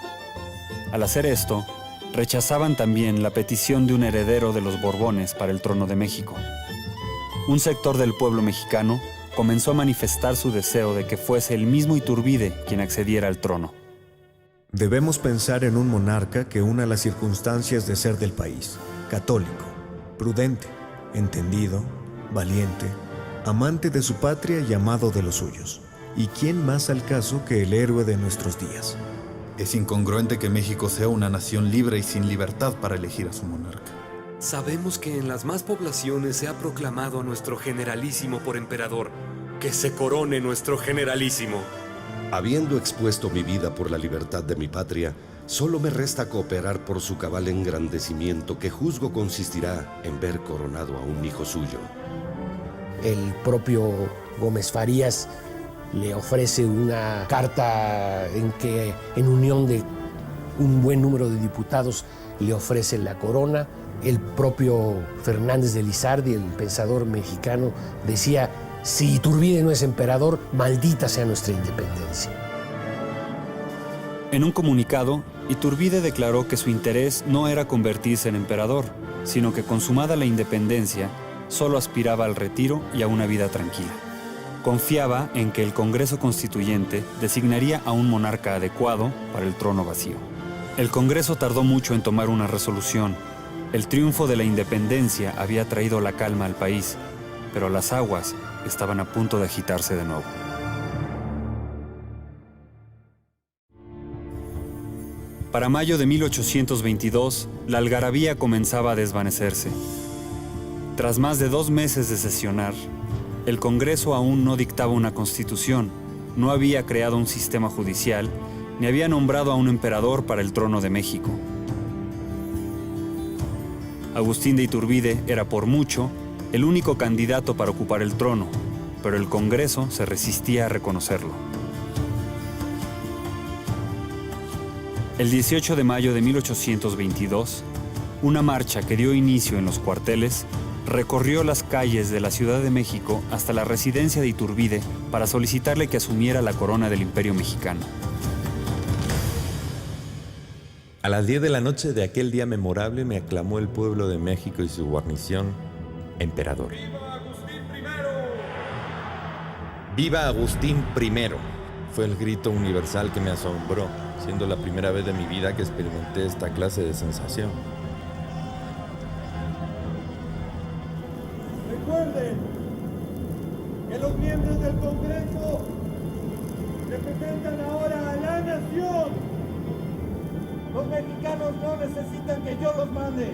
Al hacer esto, rechazaban también la petición de un heredero de los Borbones para el trono de México. Un sector del pueblo mexicano comenzó a manifestar su deseo de que fuese el mismo Iturbide quien accediera al trono. Debemos pensar en un monarca que una las circunstancias de ser del país, católico, prudente, entendido, valiente, amante de su patria y amado de los suyos. ¿Y quién más al caso que el héroe de nuestros días? Es incongruente que México sea una nación libre y sin libertad para elegir a su monarca. Sabemos que en las más poblaciones se ha proclamado a nuestro generalísimo por emperador. ¡Que se corone nuestro generalísimo! Habiendo expuesto mi vida por la libertad de mi patria, solo me resta cooperar por su cabal engrandecimiento, que juzgo consistirá en ver coronado a un hijo suyo. El propio Gómez Farías le ofrece una carta en que, en unión de un buen número de diputados, le ofrece la corona. El propio Fernández de Lizardi, el pensador mexicano, decía: si Iturbide no es emperador, maldita sea nuestra independencia. En un comunicado, Iturbide declaró que su interés no era convertirse en emperador, sino que, consumada la independencia, solo aspiraba al retiro y a una vida tranquila. Confiaba en que el Congreso Constituyente designaría a un monarca adecuado para el trono vacío. El Congreso tardó mucho en tomar una resolución. El triunfo de la independencia había traído la calma al país, pero las aguas estaban a punto de agitarse de nuevo. Para mayo de 1822, la algarabía comenzaba a desvanecerse. Tras más de 2 meses de sesionar, el Congreso aún no dictaba una constitución, no había creado un sistema judicial, ni había nombrado a un emperador para el trono de México. Agustín de Iturbide era por mucho el único candidato para ocupar el trono, pero el Congreso se resistía a reconocerlo. El 18 de mayo de 1822, una marcha que dio inicio en los cuarteles recorrió las calles de la Ciudad de México hasta la residencia de Iturbide para solicitarle que asumiera la corona del Imperio Mexicano. A las 10 de la noche de aquel día memorable me aclamó el pueblo de México y su guarnición emperador. ¡Viva Agustín I! ¡Viva Agustín I! Fue el grito universal que me asombró, siendo la primera vez de mi vida que experimenté esta clase de sensación. Recuerden que los miembros del Congreso representan ahora a la nación. Los mexicanos no necesitan que yo los mande.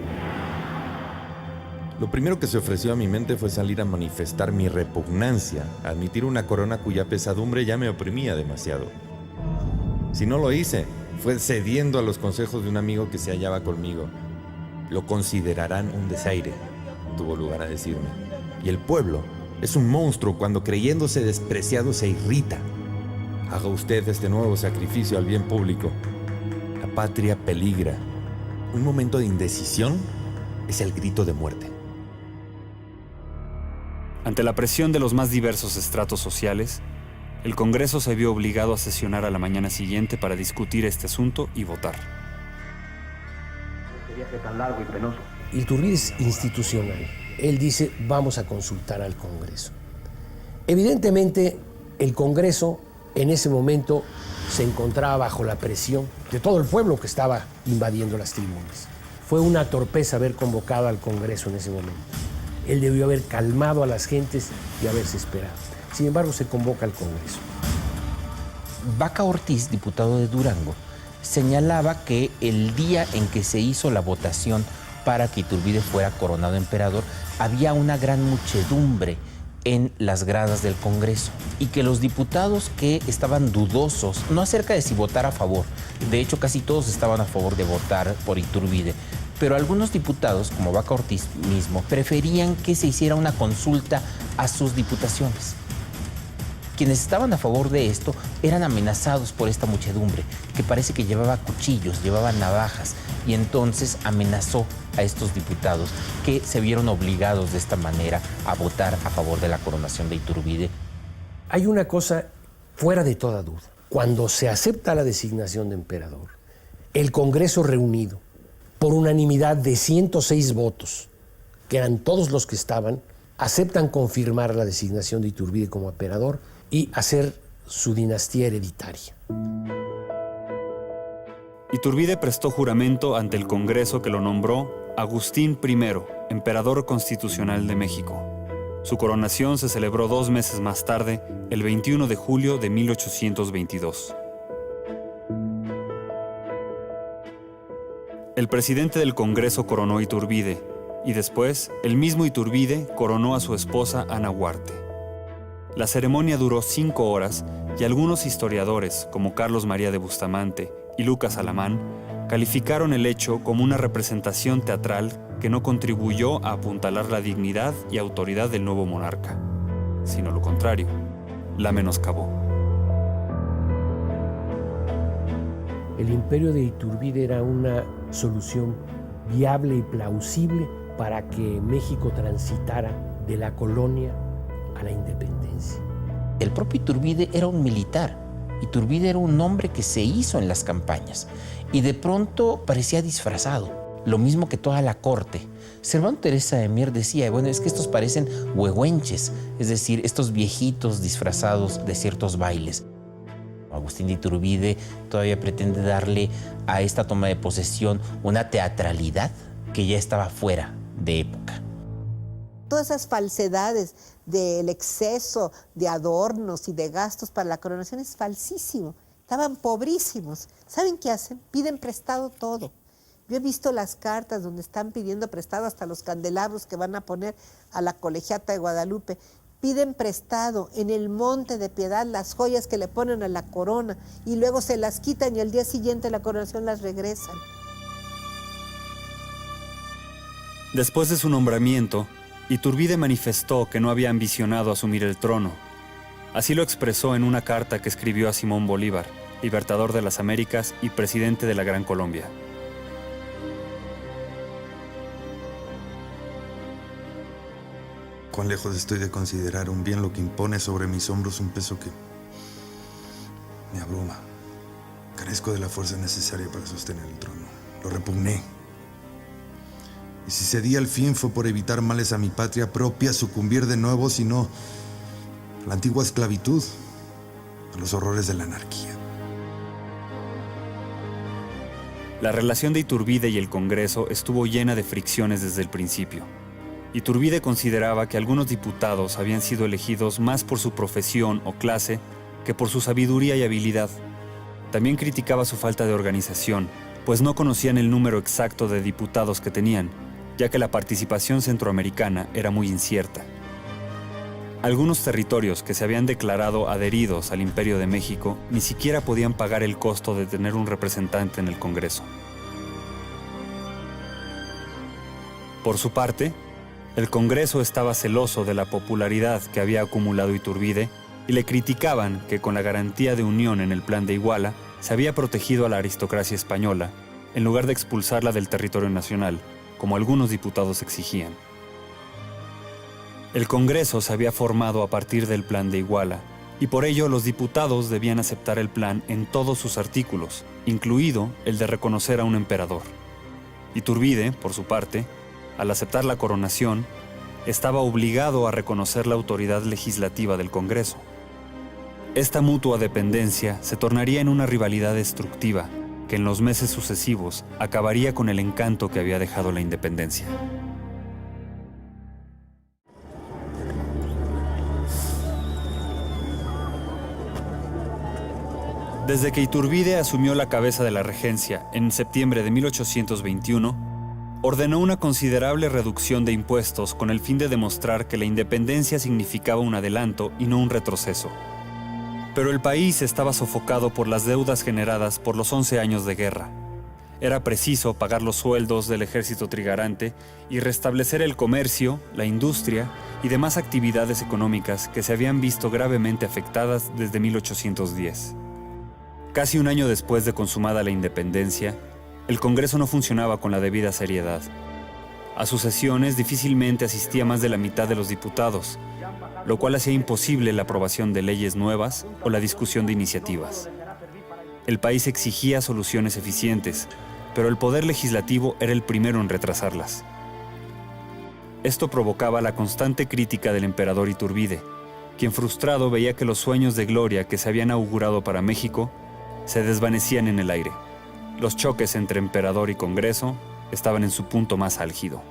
Lo primero que se ofreció a mi mente fue salir a manifestar mi repugnancia, a admitir una corona cuya pesadumbre ya me oprimía demasiado. Si no lo hice, fue cediendo a los consejos de un amigo que se hallaba conmigo. Lo considerarán un desaire, tuvo lugar a decirme. Y el pueblo es un monstruo cuando, creyéndose despreciado, se irrita. Haga usted este nuevo sacrificio al bien público. La patria peligra. Un momento de indecisión es el grito de muerte. Ante la presión de los más diversos estratos sociales, el Congreso se vio obligado a sesionar a la mañana siguiente para discutir este asunto y votar. Este viaje tan largo y penoso. Iturbide es institucional. Él dice: vamos a consultar al Congreso. Evidentemente, el Congreso en ese momento se encontraba bajo la presión de todo el pueblo que estaba invadiendo las tribunas. Fue una torpeza haber convocado al Congreso en ese momento. Él debió haber calmado a las gentes y haberse esperado. Sin embargo, se convoca al Congreso. Vaca Ortiz, diputado de Durango, señalaba que el día en que se hizo la votación para que Iturbide fuera coronado emperador, había una gran muchedumbre en las gradas del Congreso y que los diputados que estaban dudosos, no acerca de si votar a favor, de hecho casi todos estaban a favor de votar por Iturbide, pero algunos diputados, como Vaca Ortiz mismo, preferían que se hiciera una consulta a sus diputaciones. Quienes estaban a favor de esto eran amenazados por esta muchedumbre, que parece que llevaba cuchillos, llevaba navajas, y entonces amenazó a estos diputados que se vieron obligados de esta manera a votar a favor de la coronación de Iturbide. Hay una cosa fuera de toda duda. Cuando se acepta la designación de emperador, el Congreso reunido, por unanimidad de 106 votos, que eran todos los que estaban, aceptan confirmar la designación de Iturbide como emperador y hacer su dinastía hereditaria. Iturbide prestó juramento ante el Congreso que lo nombró Agustín I, emperador constitucional de México. Su coronación se celebró 2 meses más tarde, el 21 de julio de 1822. El presidente del Congreso coronó a Iturbide y después el mismo Iturbide coronó a su esposa Ana Huarte. La ceremonia duró 5 horas y algunos historiadores, como Carlos María de Bustamante y Lucas Alamán, calificaron el hecho como una representación teatral que no contribuyó a apuntalar la dignidad y autoridad del nuevo monarca. sino lo contrario, la menoscabó. El imperio de Iturbide era una solución viable y plausible para que México transitara de la colonia a la independencia. El propio Iturbide era un militar. Iturbide era un hombre que se hizo en las campañas y de pronto parecía disfrazado, lo mismo que toda la corte. Servando Teresa de Mier decía, bueno, es que estos parecen huehuenches, es decir, estos viejitos disfrazados de ciertos bailes. Agustín de Iturbide todavía pretende darle a esta toma de posesión una teatralidad que ya estaba fuera de época. Todas esas falsedades del exceso de adornos y de gastos para la coronación es falsísimo. Estaban pobrísimos. ¿Saben qué hacen? Piden prestado todo. Yo he visto las cartas donde están pidiendo prestado hasta los candelabros que van a poner a la colegiata de Guadalupe. Piden prestado en el Monte de Piedad las joyas que le ponen a la corona y luego se las quitan y al día siguiente la coronación las regresan. Después de su nombramiento, Iturbide manifestó que no había ambicionado asumir el trono. Así lo expresó en una carta que escribió a Simón Bolívar, libertador de las Américas y presidente de la Gran Colombia. Cuán lejos estoy de considerar un bien lo que impone sobre mis hombros un peso que me abruma. Carezco de la fuerza necesaria para sostener el trono. Lo repugné. Y si cedí al fin fue por evitar males a mi patria propia, sucumbir de nuevo, sino a la antigua esclavitud, a los horrores de la anarquía. La relación de Iturbide y el Congreso estuvo llena de fricciones desde el principio. Iturbide consideraba que algunos diputados habían sido elegidos más por su profesión o clase que por su sabiduría y habilidad. También criticaba su falta de organización, pues no conocían el número exacto de diputados que tenían, ya que la participación centroamericana era muy incierta. Algunos territorios que se habían declarado adheridos al Imperio de México ni siquiera podían pagar el costo de tener un representante en el Congreso. Por su parte, el Congreso estaba celoso de la popularidad que había acumulado Iturbide y le criticaban que con la garantía de unión en el Plan de Iguala se había protegido a la aristocracia española en lugar de expulsarla del territorio nacional, como algunos diputados exigían. El Congreso se había formado a partir del Plan de Iguala y por ello los diputados debían aceptar el plan en todos sus artículos, incluido el de reconocer a un emperador. Iturbide, por su parte, al aceptar la coronación, estaba obligado a reconocer la autoridad legislativa del Congreso. Esta mutua dependencia se tornaría en una rivalidad destructiva que en los meses sucesivos acabaría con el encanto que había dejado la independencia. Desde que Iturbide asumió la cabeza de la regencia en septiembre de 1821, ordenó una considerable reducción de impuestos con el fin de demostrar que la independencia significaba un adelanto y no un retroceso. Pero el país estaba sofocado por las deudas generadas por los 11 años de guerra. Era preciso pagar los sueldos del ejército trigarante y restablecer el comercio, la industria y demás actividades económicas que se habían visto gravemente afectadas desde 1810. Casi un año después de consumada la independencia, el Congreso no funcionaba con la debida seriedad. A sus sesiones difícilmente asistía más de la mitad de los diputados, lo cual hacía imposible la aprobación de leyes nuevas o la discusión de iniciativas. El país exigía soluciones eficientes, pero el poder legislativo era el primero en retrasarlas. Esto provocaba la constante crítica del emperador Iturbide, quien frustrado veía que los sueños de gloria que se habían augurado para México se desvanecían en el aire. Los choques entre emperador y Congreso estaban en su punto más álgido.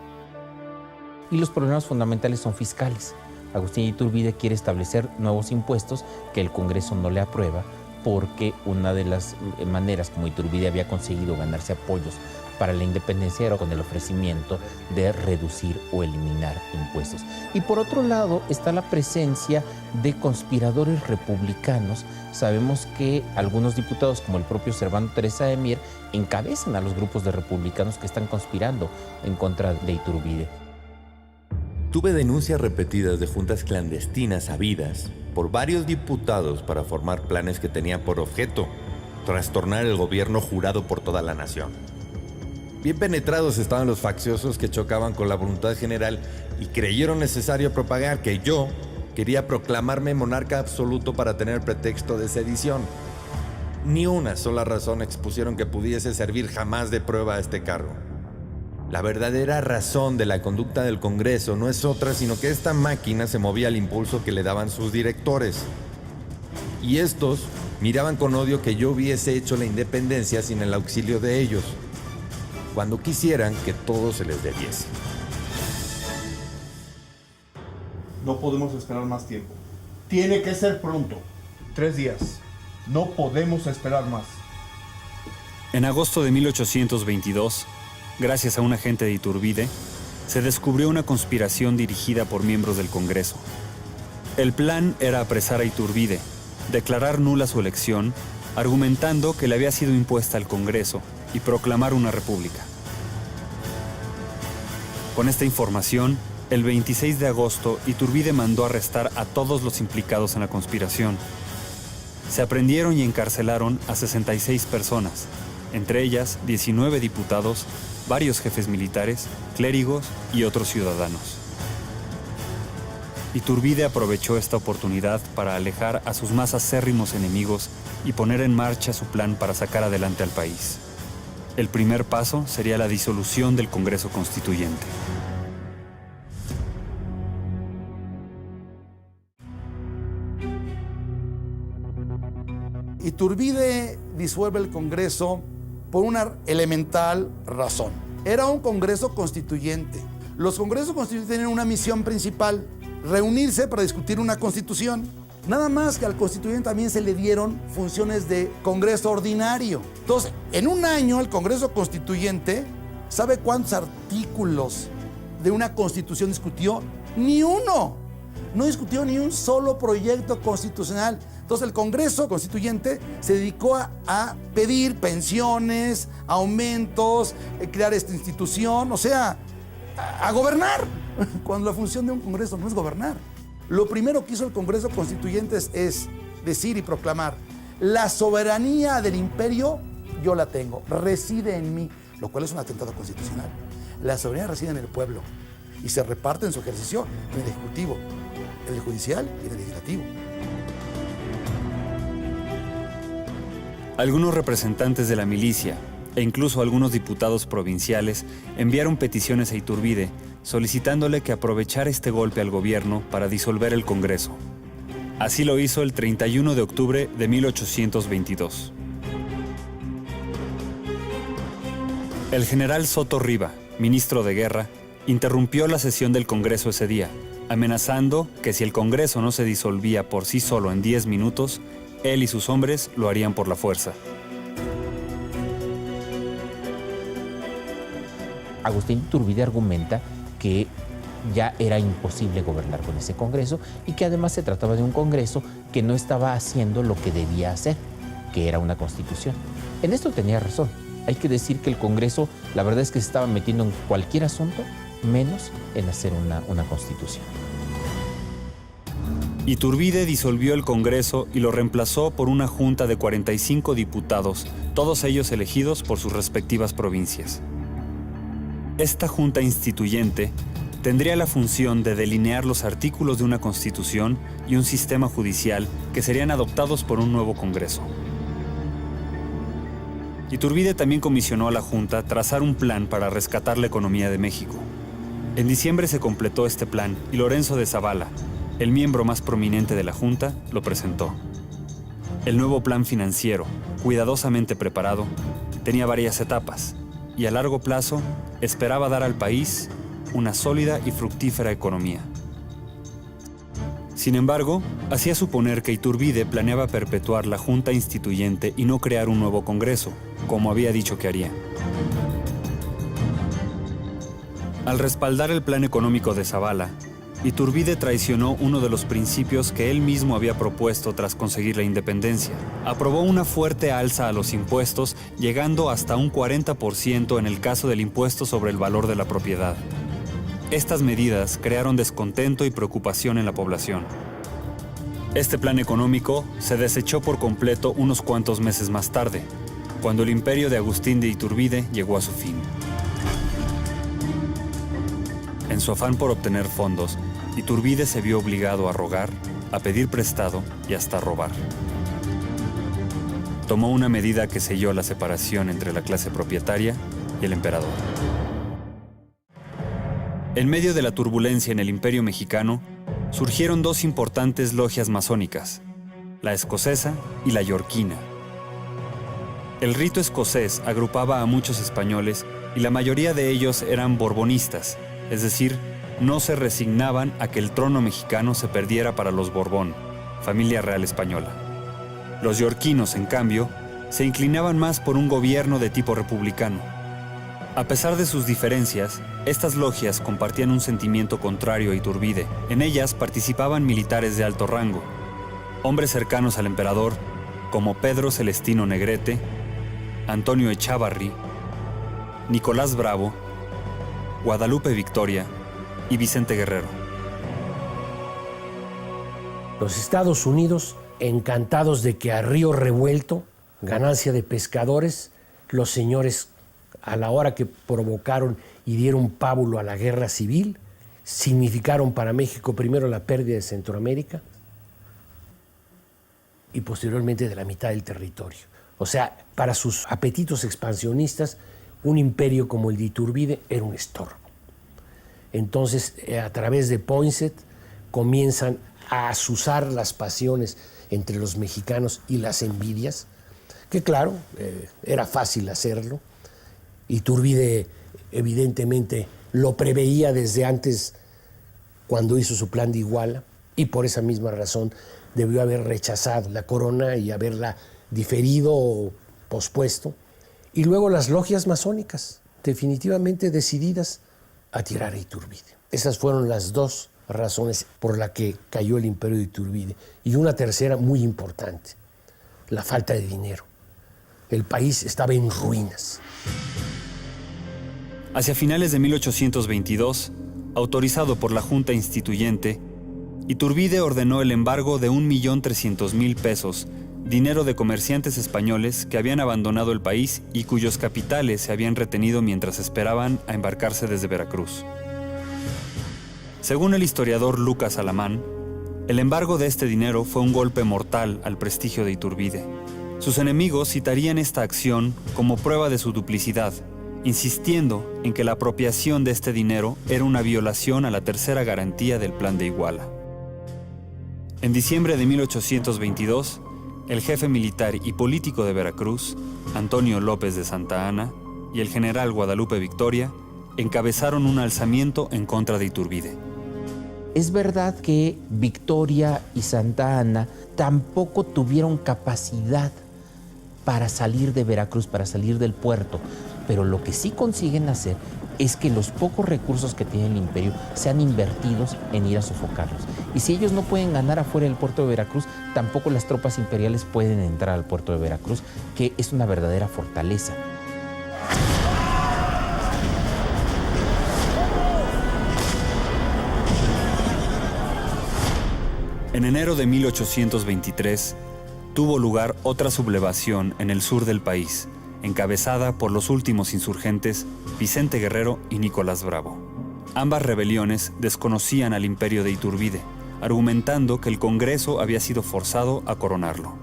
Y los problemas fundamentales son fiscales. Agustín Iturbide quiere establecer nuevos impuestos que el Congreso no le aprueba porque una de las maneras como Iturbide había conseguido ganarse apoyos para la independencia era con el ofrecimiento de reducir o eliminar impuestos. Y por otro lado está la presencia de conspiradores republicanos. Sabemos que algunos diputados, como el propio Servando Teresa de Mier, encabezan a los grupos de republicanos que están conspirando en contra de Iturbide. Tuve denuncias repetidas de juntas clandestinas habidas por varios diputados para formar planes que tenían por objeto trastornar el gobierno jurado por toda la nación. Bien penetrados estaban los facciosos que chocaban con la voluntad general y creyeron necesario propagar que yo quería proclamarme monarca absoluto para tener pretexto de sedición. Ni una sola razón expusieron que pudiese servir jamás de prueba a este cargo. La verdadera razón de la conducta del Congreso no es otra sino que esta máquina se movía al impulso que le daban sus directores. Y estos miraban con odio que yo hubiese hecho la independencia sin el auxilio de ellos, cuando quisieran que todo se les debiese. No podemos esperar más tiempo. Tiene que ser pronto. 3 días. No podemos esperar más. En agosto de 1822, gracias a un agente de Iturbide, se descubrió una conspiración dirigida por miembros del Congreso. El plan era apresar a Iturbide, declarar nula su elección, argumentando que le había sido impuesta al Congreso y proclamar una república. Con esta información, el 26 de agosto, Iturbide mandó arrestar a todos los implicados en la conspiración. Se aprendieron y encarcelaron a 66 personas, entre ellas 19 diputados, varios jefes militares, clérigos y otros ciudadanos. Iturbide aprovechó esta oportunidad para alejar a sus más acérrimos enemigos y poner en marcha su plan para sacar adelante al país. El primer paso sería la disolución del Congreso Constituyente. Iturbide disuelve el Congreso por una elemental razón. Era un Congreso Constituyente. Los Congresos Constituyentes tienen una misión principal: reunirse para discutir una constitución. Nada más que al constituyente también se le dieron funciones de Congreso ordinario. Entonces, en un año el Congreso Constituyente, ¿sabe cuántos artículos de una constitución discutió? Ni uno. No discutió ni un solo proyecto constitucional. Entonces el Congreso Constituyente se dedicó a pedir pensiones, aumentos, crear esta institución, o sea, a gobernar, cuando la función de un Congreso no es gobernar. Lo primero que hizo el Congreso Constituyente es decir y proclamar: la soberanía del imperio yo la tengo, reside en mí, lo cual es un atentado constitucional. La soberanía reside en el pueblo y se reparte en su ejercicio en el Ejecutivo, en el Judicial y en el Legislativo. Algunos representantes de la milicia e incluso algunos diputados provinciales enviaron peticiones a Iturbide solicitándole que aprovechara este golpe al gobierno para disolver el Congreso. Así lo hizo el 31 de octubre de 1822. El general Soto Riva, ministro de Guerra, interrumpió la sesión del Congreso ese día, amenazando que si el Congreso no se disolvía por sí solo en 10 minutos, él y sus hombres lo harían por la fuerza. Agustín Iturbide argumenta que ya era imposible gobernar con ese Congreso y que además se trataba de un Congreso que no estaba haciendo lo que debía hacer, que era una constitución. En esto tenía razón. Hay que decir que el Congreso, la verdad es que se estaba metiendo en cualquier asunto, menos en hacer una constitución. Iturbide disolvió el Congreso y lo reemplazó por una junta de 45 diputados, todos ellos elegidos por sus respectivas provincias. Esta junta instituyente tendría la función de delinear los artículos de una constitución y un sistema judicial que serían adoptados por un nuevo Congreso. Iturbide también comisionó a la Junta trazar un plan para rescatar la economía de México. En diciembre se completó este plan y Lorenzo de Zavala, el miembro más prominente de la Junta, lo presentó. El nuevo plan financiero, cuidadosamente preparado, tenía varias etapas y a largo plazo esperaba dar al país una sólida y fructífera economía. Sin embargo, hacía suponer que Iturbide planeaba perpetuar la Junta Instituyente y no crear un nuevo Congreso, como había dicho que haría. Al respaldar el plan económico de Zavala, Iturbide traicionó uno de los principios que él mismo había propuesto tras conseguir la independencia. Aprobó una fuerte alza a los impuestos, llegando hasta un 40% en el caso del impuesto sobre el valor de la propiedad. estas medidas crearon descontento y preocupación en la población. Este plan económico se desechó por completo unos cuantos meses más tarde, cuando el imperio de Agustín de Iturbide llegó a su fin. En su afán por obtener fondos, Iturbide se vio obligado a rogar, a pedir prestado y hasta a robar. Tomó una medida que selló la separación entre la clase propietaria y el emperador. En medio de la turbulencia en el Imperio Mexicano, surgieron dos importantes logias masónicas, la escocesa y la yorquina. El rito escocés agrupaba a muchos españoles y la mayoría de ellos eran borbonistas, es decir, no se resignaban a que el trono mexicano se perdiera para los Borbón, familia real española. Los yorquinos, en cambio, se inclinaban más por un gobierno de tipo republicano. A pesar de sus diferencias, estas logias compartían un sentimiento contrario a Iturbide. En ellas participaban militares de alto rango, hombres cercanos al emperador, como Pedro Celestino Negrete, Antonio Echavarri, Nicolás Bravo, Guadalupe Victoria y Vicente Guerrero. Los Estados Unidos, encantados de que a río revuelto, ganancia de pescadores, los señores, a la hora que provocaron y dieron pábulo a la guerra civil, significaron para México primero la pérdida de Centroamérica y posteriormente de la mitad del territorio. O sea, para sus apetitos expansionistas, un imperio como el de Iturbide era un estorbo. Entonces, a través de Poinsett, comienzan a azuzar las pasiones entre los mexicanos y las envidias, que claro, era fácil hacerlo. Iturbide evidentemente lo preveía desde antes cuando hizo su plan de Iguala y por esa misma razón debió haber rechazado la corona y haberla diferido o pospuesto. Y luego las logias masónicas, definitivamente decididas a tirar a Iturbide. Esas fueron las dos razones por las que cayó el imperio de Iturbide. Y una tercera muy importante, la falta de dinero. El país estaba en ruinas. Hacia finales de 1822, autorizado por la Junta Instituyente, Iturbide ordenó el embargo de 1.300.000 pesos, dinero de comerciantes españoles que habían abandonado el país y cuyos capitales se habían retenido mientras esperaban a embarcarse desde Veracruz. Según el historiador Lucas Alamán, el embargo de este dinero fue un golpe mortal al prestigio de Iturbide. Sus enemigos citarían esta acción como prueba de su duplicidad, insistiendo en que la apropiación de este dinero era una violación a la tercera garantía del Plan de Iguala. En diciembre de 1822, el jefe militar y político de Veracruz, Antonio López de Santa Anna, y el general Guadalupe Victoria encabezaron un alzamiento en contra de Iturbide. Es verdad que Victoria y Santa Anna tampoco tuvieron capacidad para salir de Veracruz, para salir del puerto, pero lo que sí consiguen hacer es que los pocos recursos que tiene el imperio sean invertidos en ir a sofocarlos. Y si ellos no pueden ganar afuera del puerto de Veracruz, tampoco las tropas imperiales pueden entrar al puerto de Veracruz, que es una verdadera fortaleza. En enero de 1823, tuvo lugar otra sublevación en el sur del país, encabezada por los últimos insurgentes Vicente Guerrero y Nicolás Bravo. Ambas rebeliones desconocían al imperio de Iturbide, argumentando que el Congreso había sido forzado a coronarlo.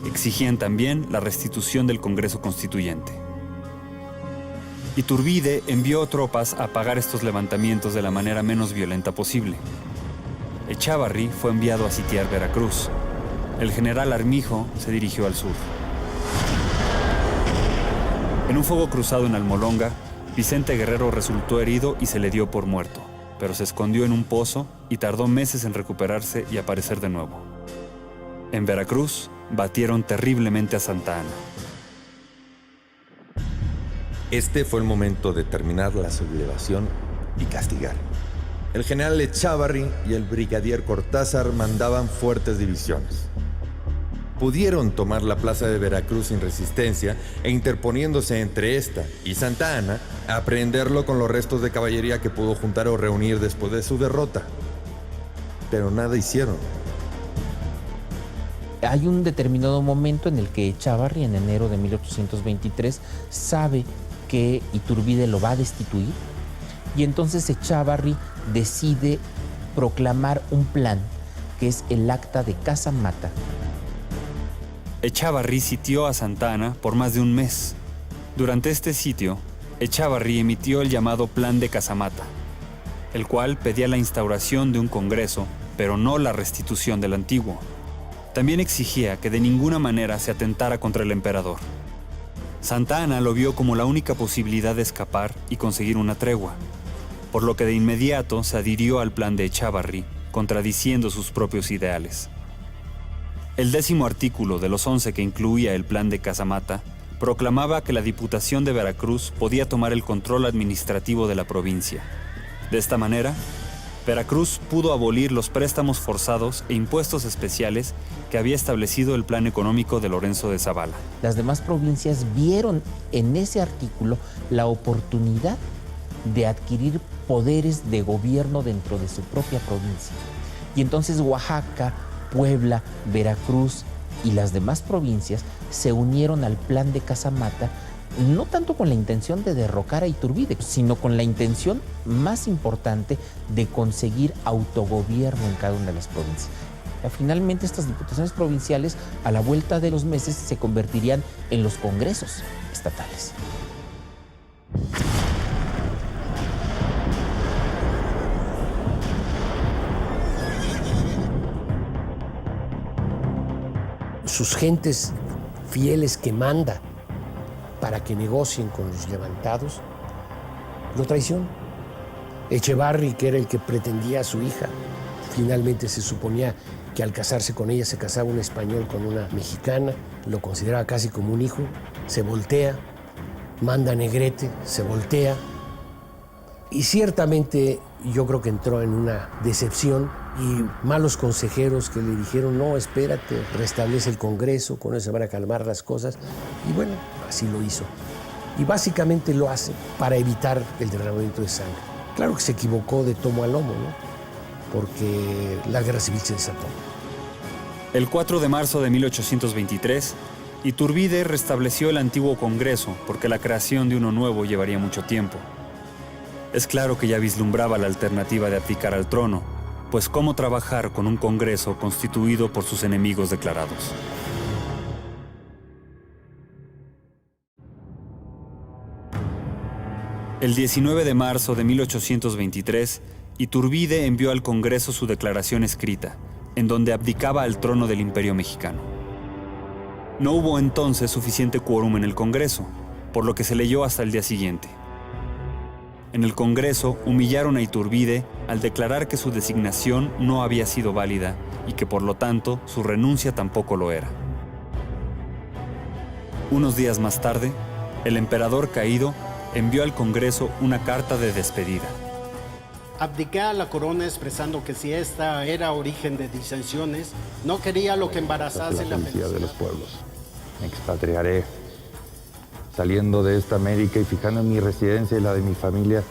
Exigían también la restitución del Congreso Constituyente. Iturbide envió tropas a apagar estos levantamientos de la manera menos violenta posible. Echavarri fue enviado a sitiar Veracruz. El general Armijo se dirigió al sur. En un fuego cruzado en Almolonga, Vicente Guerrero resultó herido y se le dio por muerto, pero se escondió en un pozo y tardó meses en recuperarse y aparecer de nuevo. En Veracruz, batieron terriblemente a Santa Anna. Este fue el momento de terminar la sublevación y castigar. El general Echavarri y el brigadier Cortázar mandaban fuertes divisiones. pudieron tomar la plaza de Veracruz sin resistencia e interponiéndose entre esta y Santa Ana, aprehenderlo con los restos de caballería que pudo juntar o reunir después de su derrota. Pero nada hicieron. Hay un determinado momento en el que Echávarri, en enero de 1823, sabe que Iturbide lo va a destituir, y entonces Echávarri decide proclamar un plan, que es el Acta de Casamata. Echávarri sitió a Santa Ana por más de un mes. Durante este sitio, Echávarri emitió el llamado Plan de Casamata, el cual pedía la instauración de un congreso, pero no la restitución del antiguo. También exigía que de ninguna manera se atentara contra el emperador. Santa Ana lo vio como la única posibilidad de escapar y conseguir una tregua, por lo que de inmediato se adhirió al plan de Echávarri, contradiciendo sus propios ideales. El 10º artículo de los 11 que incluía el plan de Casamata proclamaba que la Diputación de Veracruz podía tomar el control administrativo de la provincia. De esta manera, Veracruz pudo abolir los préstamos forzados e impuestos especiales que había establecido el plan económico de Lorenzo de Zavala. Las demás provincias vieron en ese artículo la oportunidad de adquirir poderes de gobierno dentro de su propia provincia. Y entonces Oaxaca, Puebla, Veracruz y las demás provincias se unieron al plan de Casamata, no tanto con la intención de derrocar a Iturbide, sino con la intención más importante de conseguir autogobierno en cada una de las provincias. Finalmente, estas diputaciones provinciales, a la vuelta de los meses, se convertirían en los congresos estatales. Sus gentes fieles que manda para que negocien con los levantados, lo traicionan. Echevarri, que era el que pretendía a su hija, finalmente se suponía que al casarse con ella se casaba un español con una mexicana, lo consideraba casi como un hijo, se voltea, manda a Negrete, se voltea, y ciertamente yo creo que entró en una decepción y malos consejeros que le dijeron, no, espérate, restablece el Congreso, con eso se van a calmar las cosas. Y bueno, así lo hizo. Y básicamente lo hace para evitar el derramamiento de sangre. Claro que se equivocó de tomo a lomo, ¿no? Porque la guerra civil se desató. El 4 de marzo de 1823, Iturbide restableció el antiguo Congreso porque la creación de uno nuevo llevaría mucho tiempo. Es claro que ya vislumbraba la alternativa de abdicar al trono, pues cómo trabajar con un Congreso constituido por sus enemigos declarados. El 19 de marzo de 1823, Iturbide envió al Congreso su declaración escrita, en donde abdicaba al trono del Imperio Mexicano. No hubo entonces suficiente quórum en el Congreso, por lo que se leyó hasta el día siguiente. En el Congreso humillaron a Iturbide al declarar que su designación no había sido válida y que por lo tanto su renuncia tampoco lo era. Unos días más tarde, el emperador caído envió al Congreso una carta de despedida. Abdiqué a la corona expresando que si esta era origen de disensiones, no quería lo que embarazase la felicidad de los pueblos. Me expatriaré, saliendo de esta América y fijando mi residencia y la de mi familia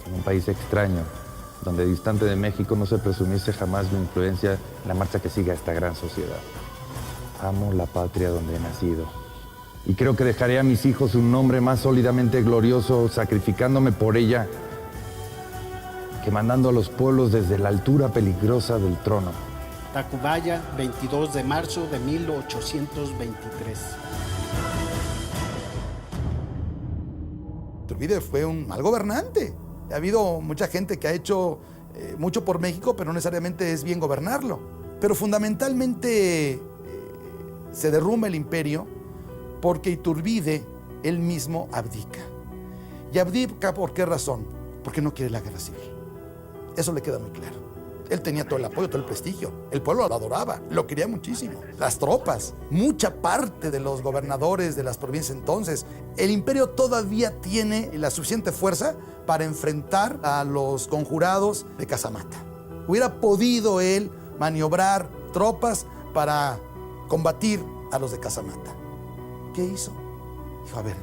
en un país extraño, donde distante de México no se presumiese jamás mi influencia en la marcha que sigue a esta gran sociedad. Amo la patria donde he nacido y creo que dejaré a mis hijos un nombre más sólidamente glorioso sacrificándome por ella que mandando a los pueblos desde la altura peligrosa del trono. Tacubaya, 22 de marzo de 1823. Iturbide fue un mal gobernante. Ha habido mucha gente que ha hecho mucho por México, pero no necesariamente es bien gobernarlo. Pero fundamentalmente se derrumba el imperio porque Iturbide él mismo abdica. ¿Y abdica por qué razón? Porque no quiere la guerra civil. Eso le queda muy claro. Él tenía todo el apoyo, todo el prestigio. El pueblo lo adoraba, lo quería muchísimo. Las tropas, mucha parte de los gobernadores de las provincias entonces. El imperio todavía tiene la suficiente fuerza para enfrentar a los conjurados de Casamata. Hubiera podido él maniobrar tropas para combatir a los de Casamata. ¿Qué hizo? Dijo, a ver,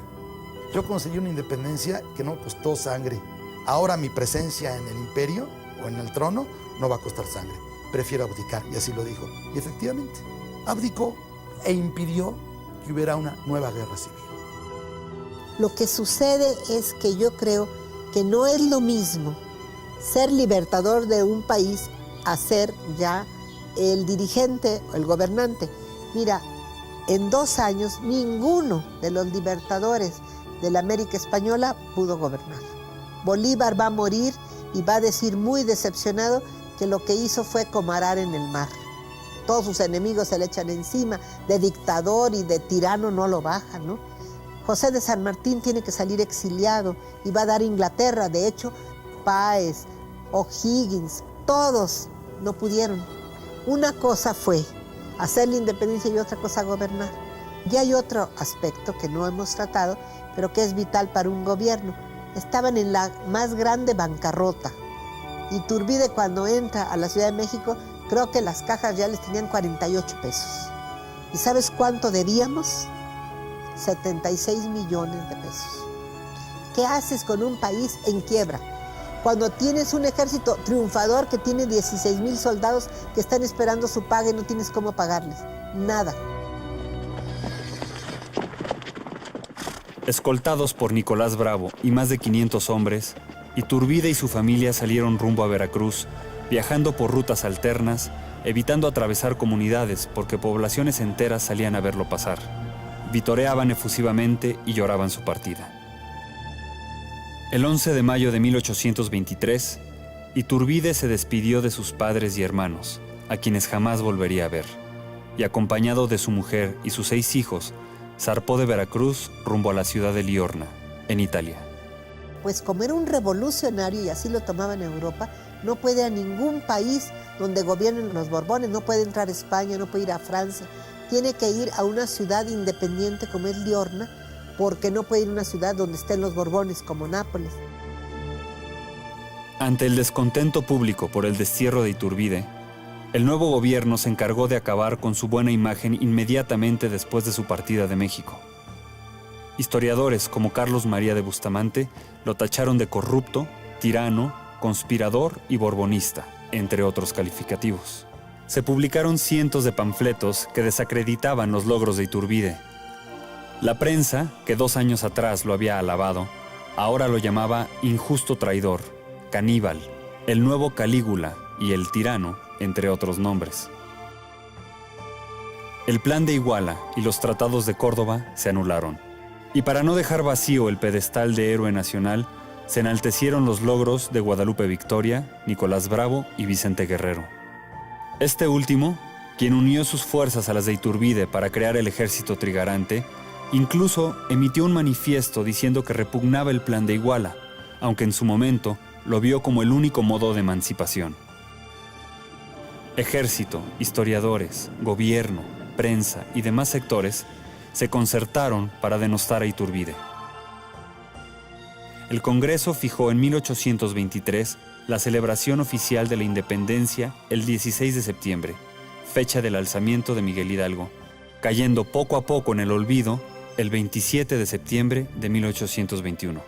yo conseguí una independencia que no costó sangre. Ahora mi presencia en el imperio o en el trono no va a costar sangre. Prefiero abdicar, y así lo dijo. Y efectivamente, abdicó e impidió que hubiera una nueva guerra civil. Lo que sucede es que yo creo que no es lo mismo ser libertador de un país a ser ya el dirigente o el gobernante. Mira, en 2 años ninguno de los libertadores de la América Española pudo gobernar. Bolívar va a morir y va a decir muy decepcionado que lo que hizo fue como arar en el mar. Todos sus enemigos se le echan encima, de dictador y de tirano no lo bajan, ¿no? José de San Martín tiene que salir exiliado y va a dar Inglaterra. De hecho, Páez, O'Higgins, todos no pudieron. Una cosa fue hacer la independencia y otra cosa gobernar. Y hay otro aspecto que no hemos tratado, pero que es vital para un gobierno. Estaban en la más grande bancarrota. Iturbide, cuando entra a la Ciudad de México, creo que las cajas reales tenían 48 pesos. ¿Y sabes cuánto debíamos? 76 millones de pesos. ¿Qué haces con un país en quiebra? Cuando tienes un ejército triunfador que tiene 16,000 soldados que están esperando su paga y no tienes cómo pagarles. Nada. Escoltados por Nicolás Bravo y más de 500 hombres, Iturbide y su familia salieron rumbo a Veracruz, viajando por rutas alternas, evitando atravesar comunidades porque poblaciones enteras salían a verlo pasar. Vitoreaban efusivamente y lloraban su partida. El 11 de mayo de 1823, Iturbide se despidió de sus padres y hermanos, a quienes jamás volvería a ver, y acompañado de su mujer y sus 6 hijos, zarpó de Veracruz rumbo a la ciudad de Liorna, en Italia. Pues como era un revolucionario y así lo tomaban en Europa, no puede ir a ningún país donde gobiernen los Borbones, no puede entrar a España, no puede ir a Francia. Tiene que ir a una ciudad independiente como es Liorna, porque no puede ir a una ciudad donde estén los Borbones, como Nápoles. Ante el descontento público por el destierro de Iturbide, el nuevo gobierno se encargó de acabar con su buena imagen inmediatamente después de su partida de México. Historiadores como Carlos María de Bustamante lo tacharon de corrupto, tirano, conspirador y borbonista, entre otros calificativos. Se publicaron cientos de panfletos que desacreditaban los logros de Iturbide. La prensa, que 2 años atrás lo había alabado, ahora lo llamaba injusto traidor, caníbal, el nuevo Calígula y el tirano, entre otros nombres. El Plan de Iguala y los tratados de Córdoba se anularon. Y para no dejar vacío el pedestal de héroe nacional, se enaltecieron los logros de Guadalupe Victoria, Nicolás Bravo y Vicente Guerrero. Este último, quien unió sus fuerzas a las de Iturbide para crear el ejército trigarante, incluso emitió un manifiesto diciendo que repugnaba el Plan de Iguala, aunque en su momento lo vio como el único modo de emancipación. Ejército, historiadores, gobierno, prensa y demás sectores se concertaron para denostar a Iturbide. El Congreso fijó en 1823 la celebración oficial de la independencia el 16 de septiembre, fecha del alzamiento de Miguel Hidalgo, cayendo poco a poco en el olvido el 27 de septiembre de 1821.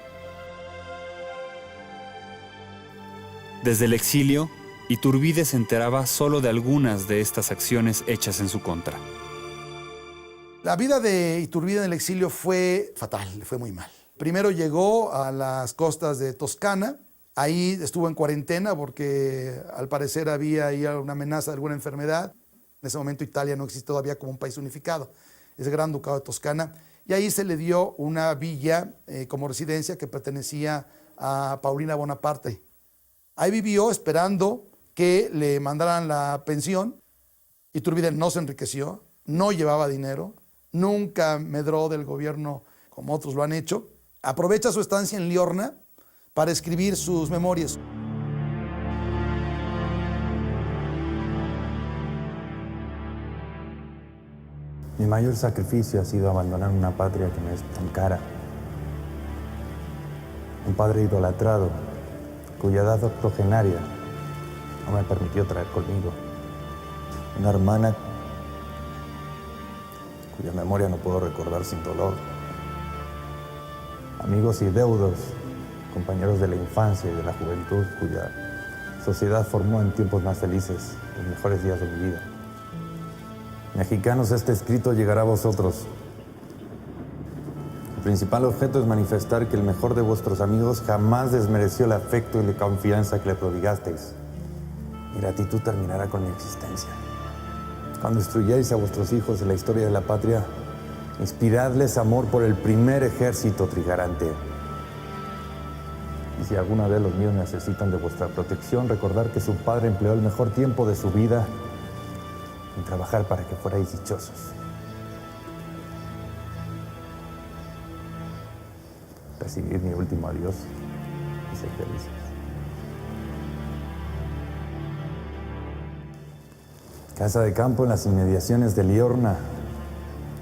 Desde el exilio, Iturbide se enteraba solo de algunas de estas acciones hechas en su contra. La vida de Iturbide en el exilio fue fatal, le fue muy mal. Primero llegó a las costas de Toscana, ahí estuvo en cuarentena porque al parecer había ahí una amenaza de alguna enfermedad. En ese momento Italia no existe todavía como un país unificado, es el Gran Ducado de Toscana, y ahí se le dio una villa como residencia que pertenecía a Paulina Bonaparte. Ahí vivió esperando que le mandaran la pensión. Iturbide no se enriqueció, no llevaba dinero, nunca medró del gobierno como otros lo han hecho. Aprovecha su estancia en Liorna para escribir sus memorias. Mi mayor sacrificio ha sido abandonar una patria que me es tan cara. Un padre idolatrado, cuya edad octogenaria no me permitió traer conmigo. Una hermana cuya memoria no puedo recordar sin dolor. Amigos y deudos, compañeros de la infancia y de la juventud, cuya sociedad formó en tiempos más felices, los mejores días de mi vida. Mexicanos, este escrito llegará a vosotros. El principal objeto es manifestar que el mejor de vuestros amigos jamás desmereció el afecto y la confianza que le prodigasteis. Mi gratitud terminará con mi existencia. Cuando instruyáis a vuestros hijos en la historia de la patria, inspiradles amor por el primer ejército trigarante. Y si alguna vez los míos necesitan de vuestra protección, recordar que su padre empleó el mejor tiempo de su vida en trabajar para que fuerais dichosos. Recibid mi último adiós y sed felices. Casa de campo en las inmediaciones de Liorna,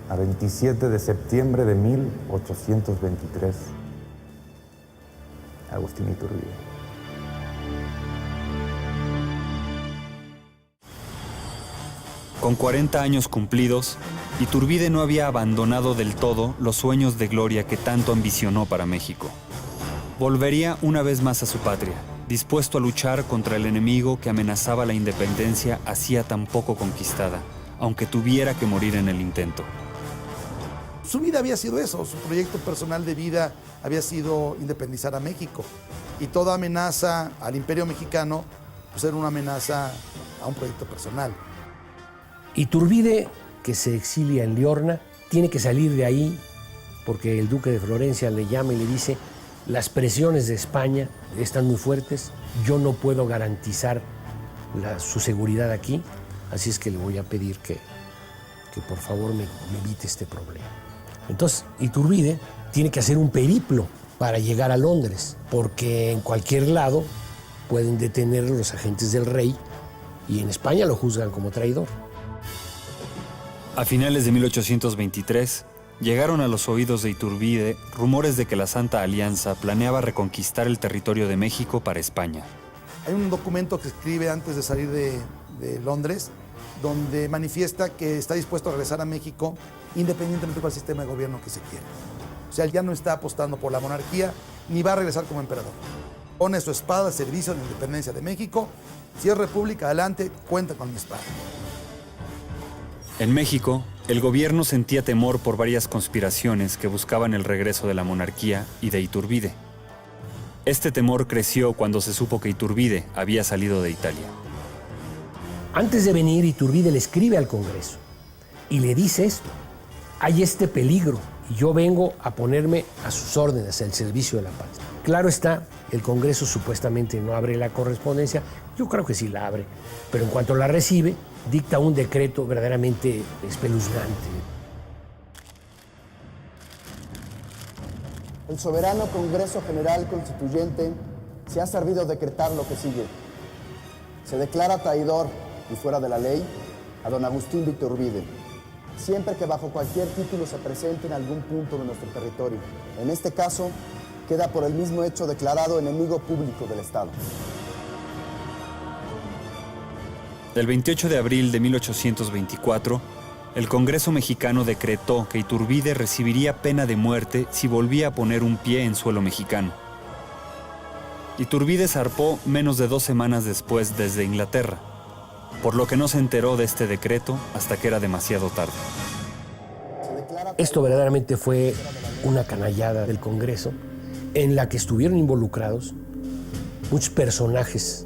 a 27 de septiembre de 1823. Agustín Iturbide. Con 40 años cumplidos, Iturbide no había abandonado del todo los sueños de gloria que tanto ambicionó para México. Volvería una vez más a su patria, dispuesto a luchar contra el enemigo que amenazaba la independencia hacía tan poco conquistada, aunque tuviera que morir en el intento. Su vida había sido eso, su proyecto personal de vida había sido independizar a México. Y toda amenaza al imperio mexicano pues era una amenaza a un proyecto personal. Iturbide, que se exilia en Liorna, tiene que salir de ahí porque el duque de Florencia le llama y le dice: las presiones de España están muy fuertes, yo no puedo garantizar su seguridad aquí, así es que le voy a pedir que por favor me evite este problema. Entonces Iturbide tiene que hacer un periplo para llegar a Londres, porque en cualquier lado pueden detenerlo los agentes del rey y en España lo juzgan como traidor. A finales de 1823, llegaron a los oídos de Iturbide rumores de que la Santa Alianza planeaba reconquistar el territorio de México para España. Hay un documento que escribe antes de salir de Londres, donde manifiesta que está dispuesto a regresar a México independientemente del sistema de gobierno que se quiera. O sea, él ya no está apostando por la monarquía, ni va a regresar como emperador. Pone su espada al servicio de la independencia de México. Si es república, adelante, cuenta con mi espada. En México, el gobierno sentía temor por varias conspiraciones que buscaban el regreso de la monarquía y de Iturbide. Este temor creció cuando se supo que Iturbide había salido de Italia. Antes de venir, Iturbide le escribe al Congreso y le dice esto: hay este peligro y yo vengo a ponerme a sus órdenes, al servicio de la patria. Claro está, el Congreso supuestamente no abre la correspondencia, yo creo que sí la abre, pero en cuanto la recibe, dicta un decreto verdaderamente espeluznante. El soberano Congreso General Constituyente se ha servido decretar lo que sigue. Se declara traidor y fuera de la ley a don Agustín de Iturbide, siempre que bajo cualquier título se presente en algún punto de nuestro territorio. En este caso, queda por el mismo hecho declarado enemigo público del Estado. El 28 de abril de 1824, el Congreso mexicano decretó que Iturbide recibiría pena de muerte si volvía a poner un pie en suelo mexicano. Iturbide zarpó menos de 2 semanas después desde Inglaterra, por lo que no se enteró de este decreto hasta que era demasiado tarde. Esto verdaderamente fue una canallada del Congreso en la que estuvieron involucrados muchos personajes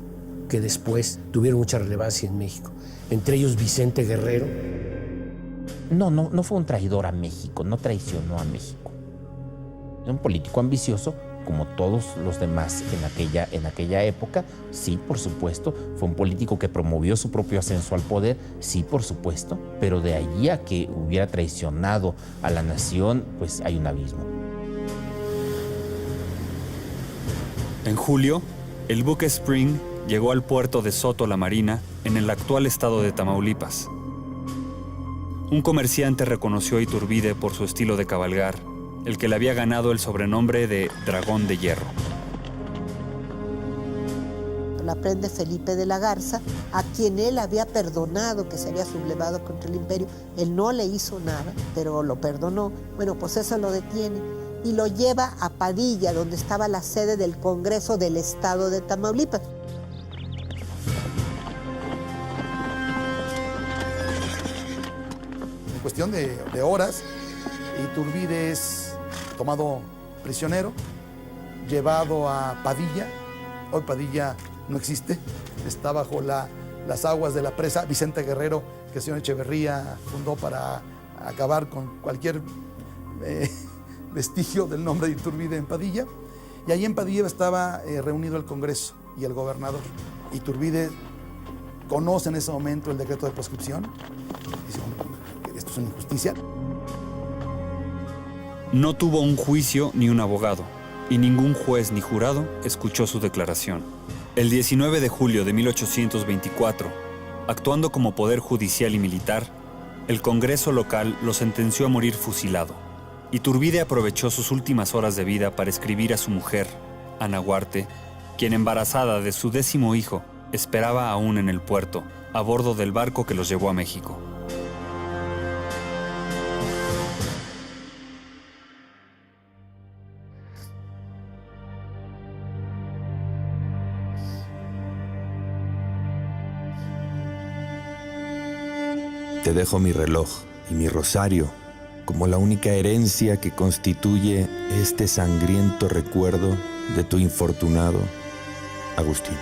que después tuvieron mucha relevancia en México, entre ellos Vicente Guerrero. No fue un traidor a México, no traicionó a México. Era un político ambicioso, como todos los demás en aquella época. Sí, por supuesto, fue un político que promovió su propio ascenso al poder, sí, por supuesto, pero de allí a que hubiera traicionado a la nación, pues hay un abismo. En julio, el buque Spring llegó al puerto de Soto la Marina, en el actual estado de Tamaulipas. Un comerciante reconoció a Iturbide por su estilo de cabalgar, el que le había ganado el sobrenombre de Dragón de Hierro. la prende Felipe de la Garza, a quien él había perdonado, que se había sublevado contra el imperio. Él no le hizo nada, pero lo perdonó. Bueno, pues eso lo detiene y lo lleva a Padilla, donde estaba la sede del Congreso del Estado de Tamaulipas. En cuestión de horas, Iturbide es tomado prisionero, llevado a Padilla. Hoy Padilla no existe, está bajo las aguas de la presa Vicente Guerrero, que el señor Echeverría fundó para acabar con cualquier vestigio del nombre de Iturbide en Padilla. Y ahí en Padilla estaba reunido el Congreso y el gobernador. Iturbide conoce en ese momento el decreto de proscripción. Dice, esto es una injusticia. No tuvo un juicio ni un abogado, y ningún juez ni jurado escuchó su declaración. El 19 de julio de 1824, actuando como poder judicial y militar, el Congreso local lo sentenció a morir fusilado. Iturbide aprovechó sus últimas horas de vida para escribir a su mujer, Ana Huarte, quien embarazada de su 10º hijo, esperaba aún en el puerto, a bordo del barco que los llevó a México. Te dejo mi reloj y mi rosario como la única herencia que constituye este sangriento recuerdo de tu infortunado Agustín.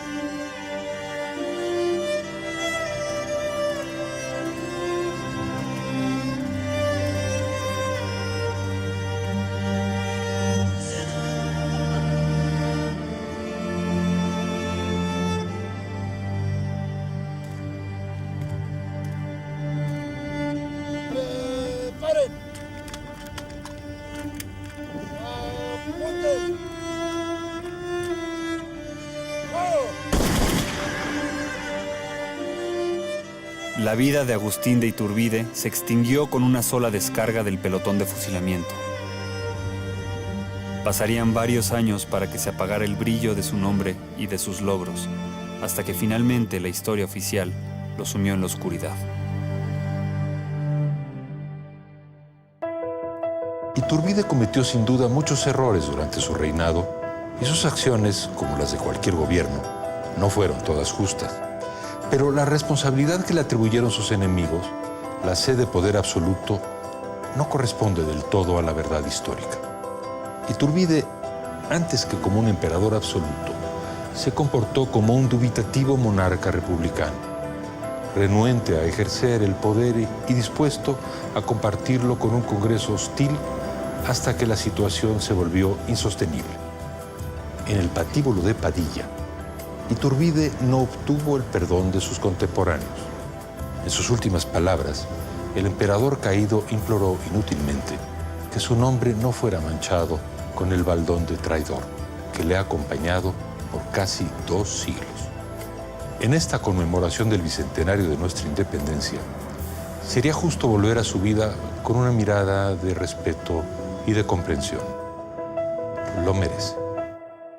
La vida de Agustín de Iturbide se extinguió con una sola descarga del pelotón de fusilamiento. Pasarían varios años para que se apagara el brillo de su nombre y de sus logros, hasta que finalmente la historia oficial lo sumió en la oscuridad. Iturbide cometió sin duda muchos errores durante su reinado y sus acciones, como las de cualquier gobierno, no fueron todas justas. Pero la responsabilidad que le atribuyeron sus enemigos, la sed de poder absoluto, no corresponde del todo a la verdad histórica. Iturbide, antes que como un emperador absoluto, se comportó como un dubitativo monarca republicano, renuente a ejercer el poder y dispuesto a compartirlo con un Congreso hostil hasta que la situación se volvió insostenible. En el patíbulo de Padilla, Iturbide no obtuvo el perdón de sus contemporáneos. En sus últimas palabras, el emperador caído imploró inútilmente que su nombre no fuera manchado con el baldón de traidor que le ha acompañado por casi 2 siglos. En esta conmemoración del bicentenario de nuestra independencia, sería justo volver a su vida con una mirada de respeto y de comprensión. Lo merece.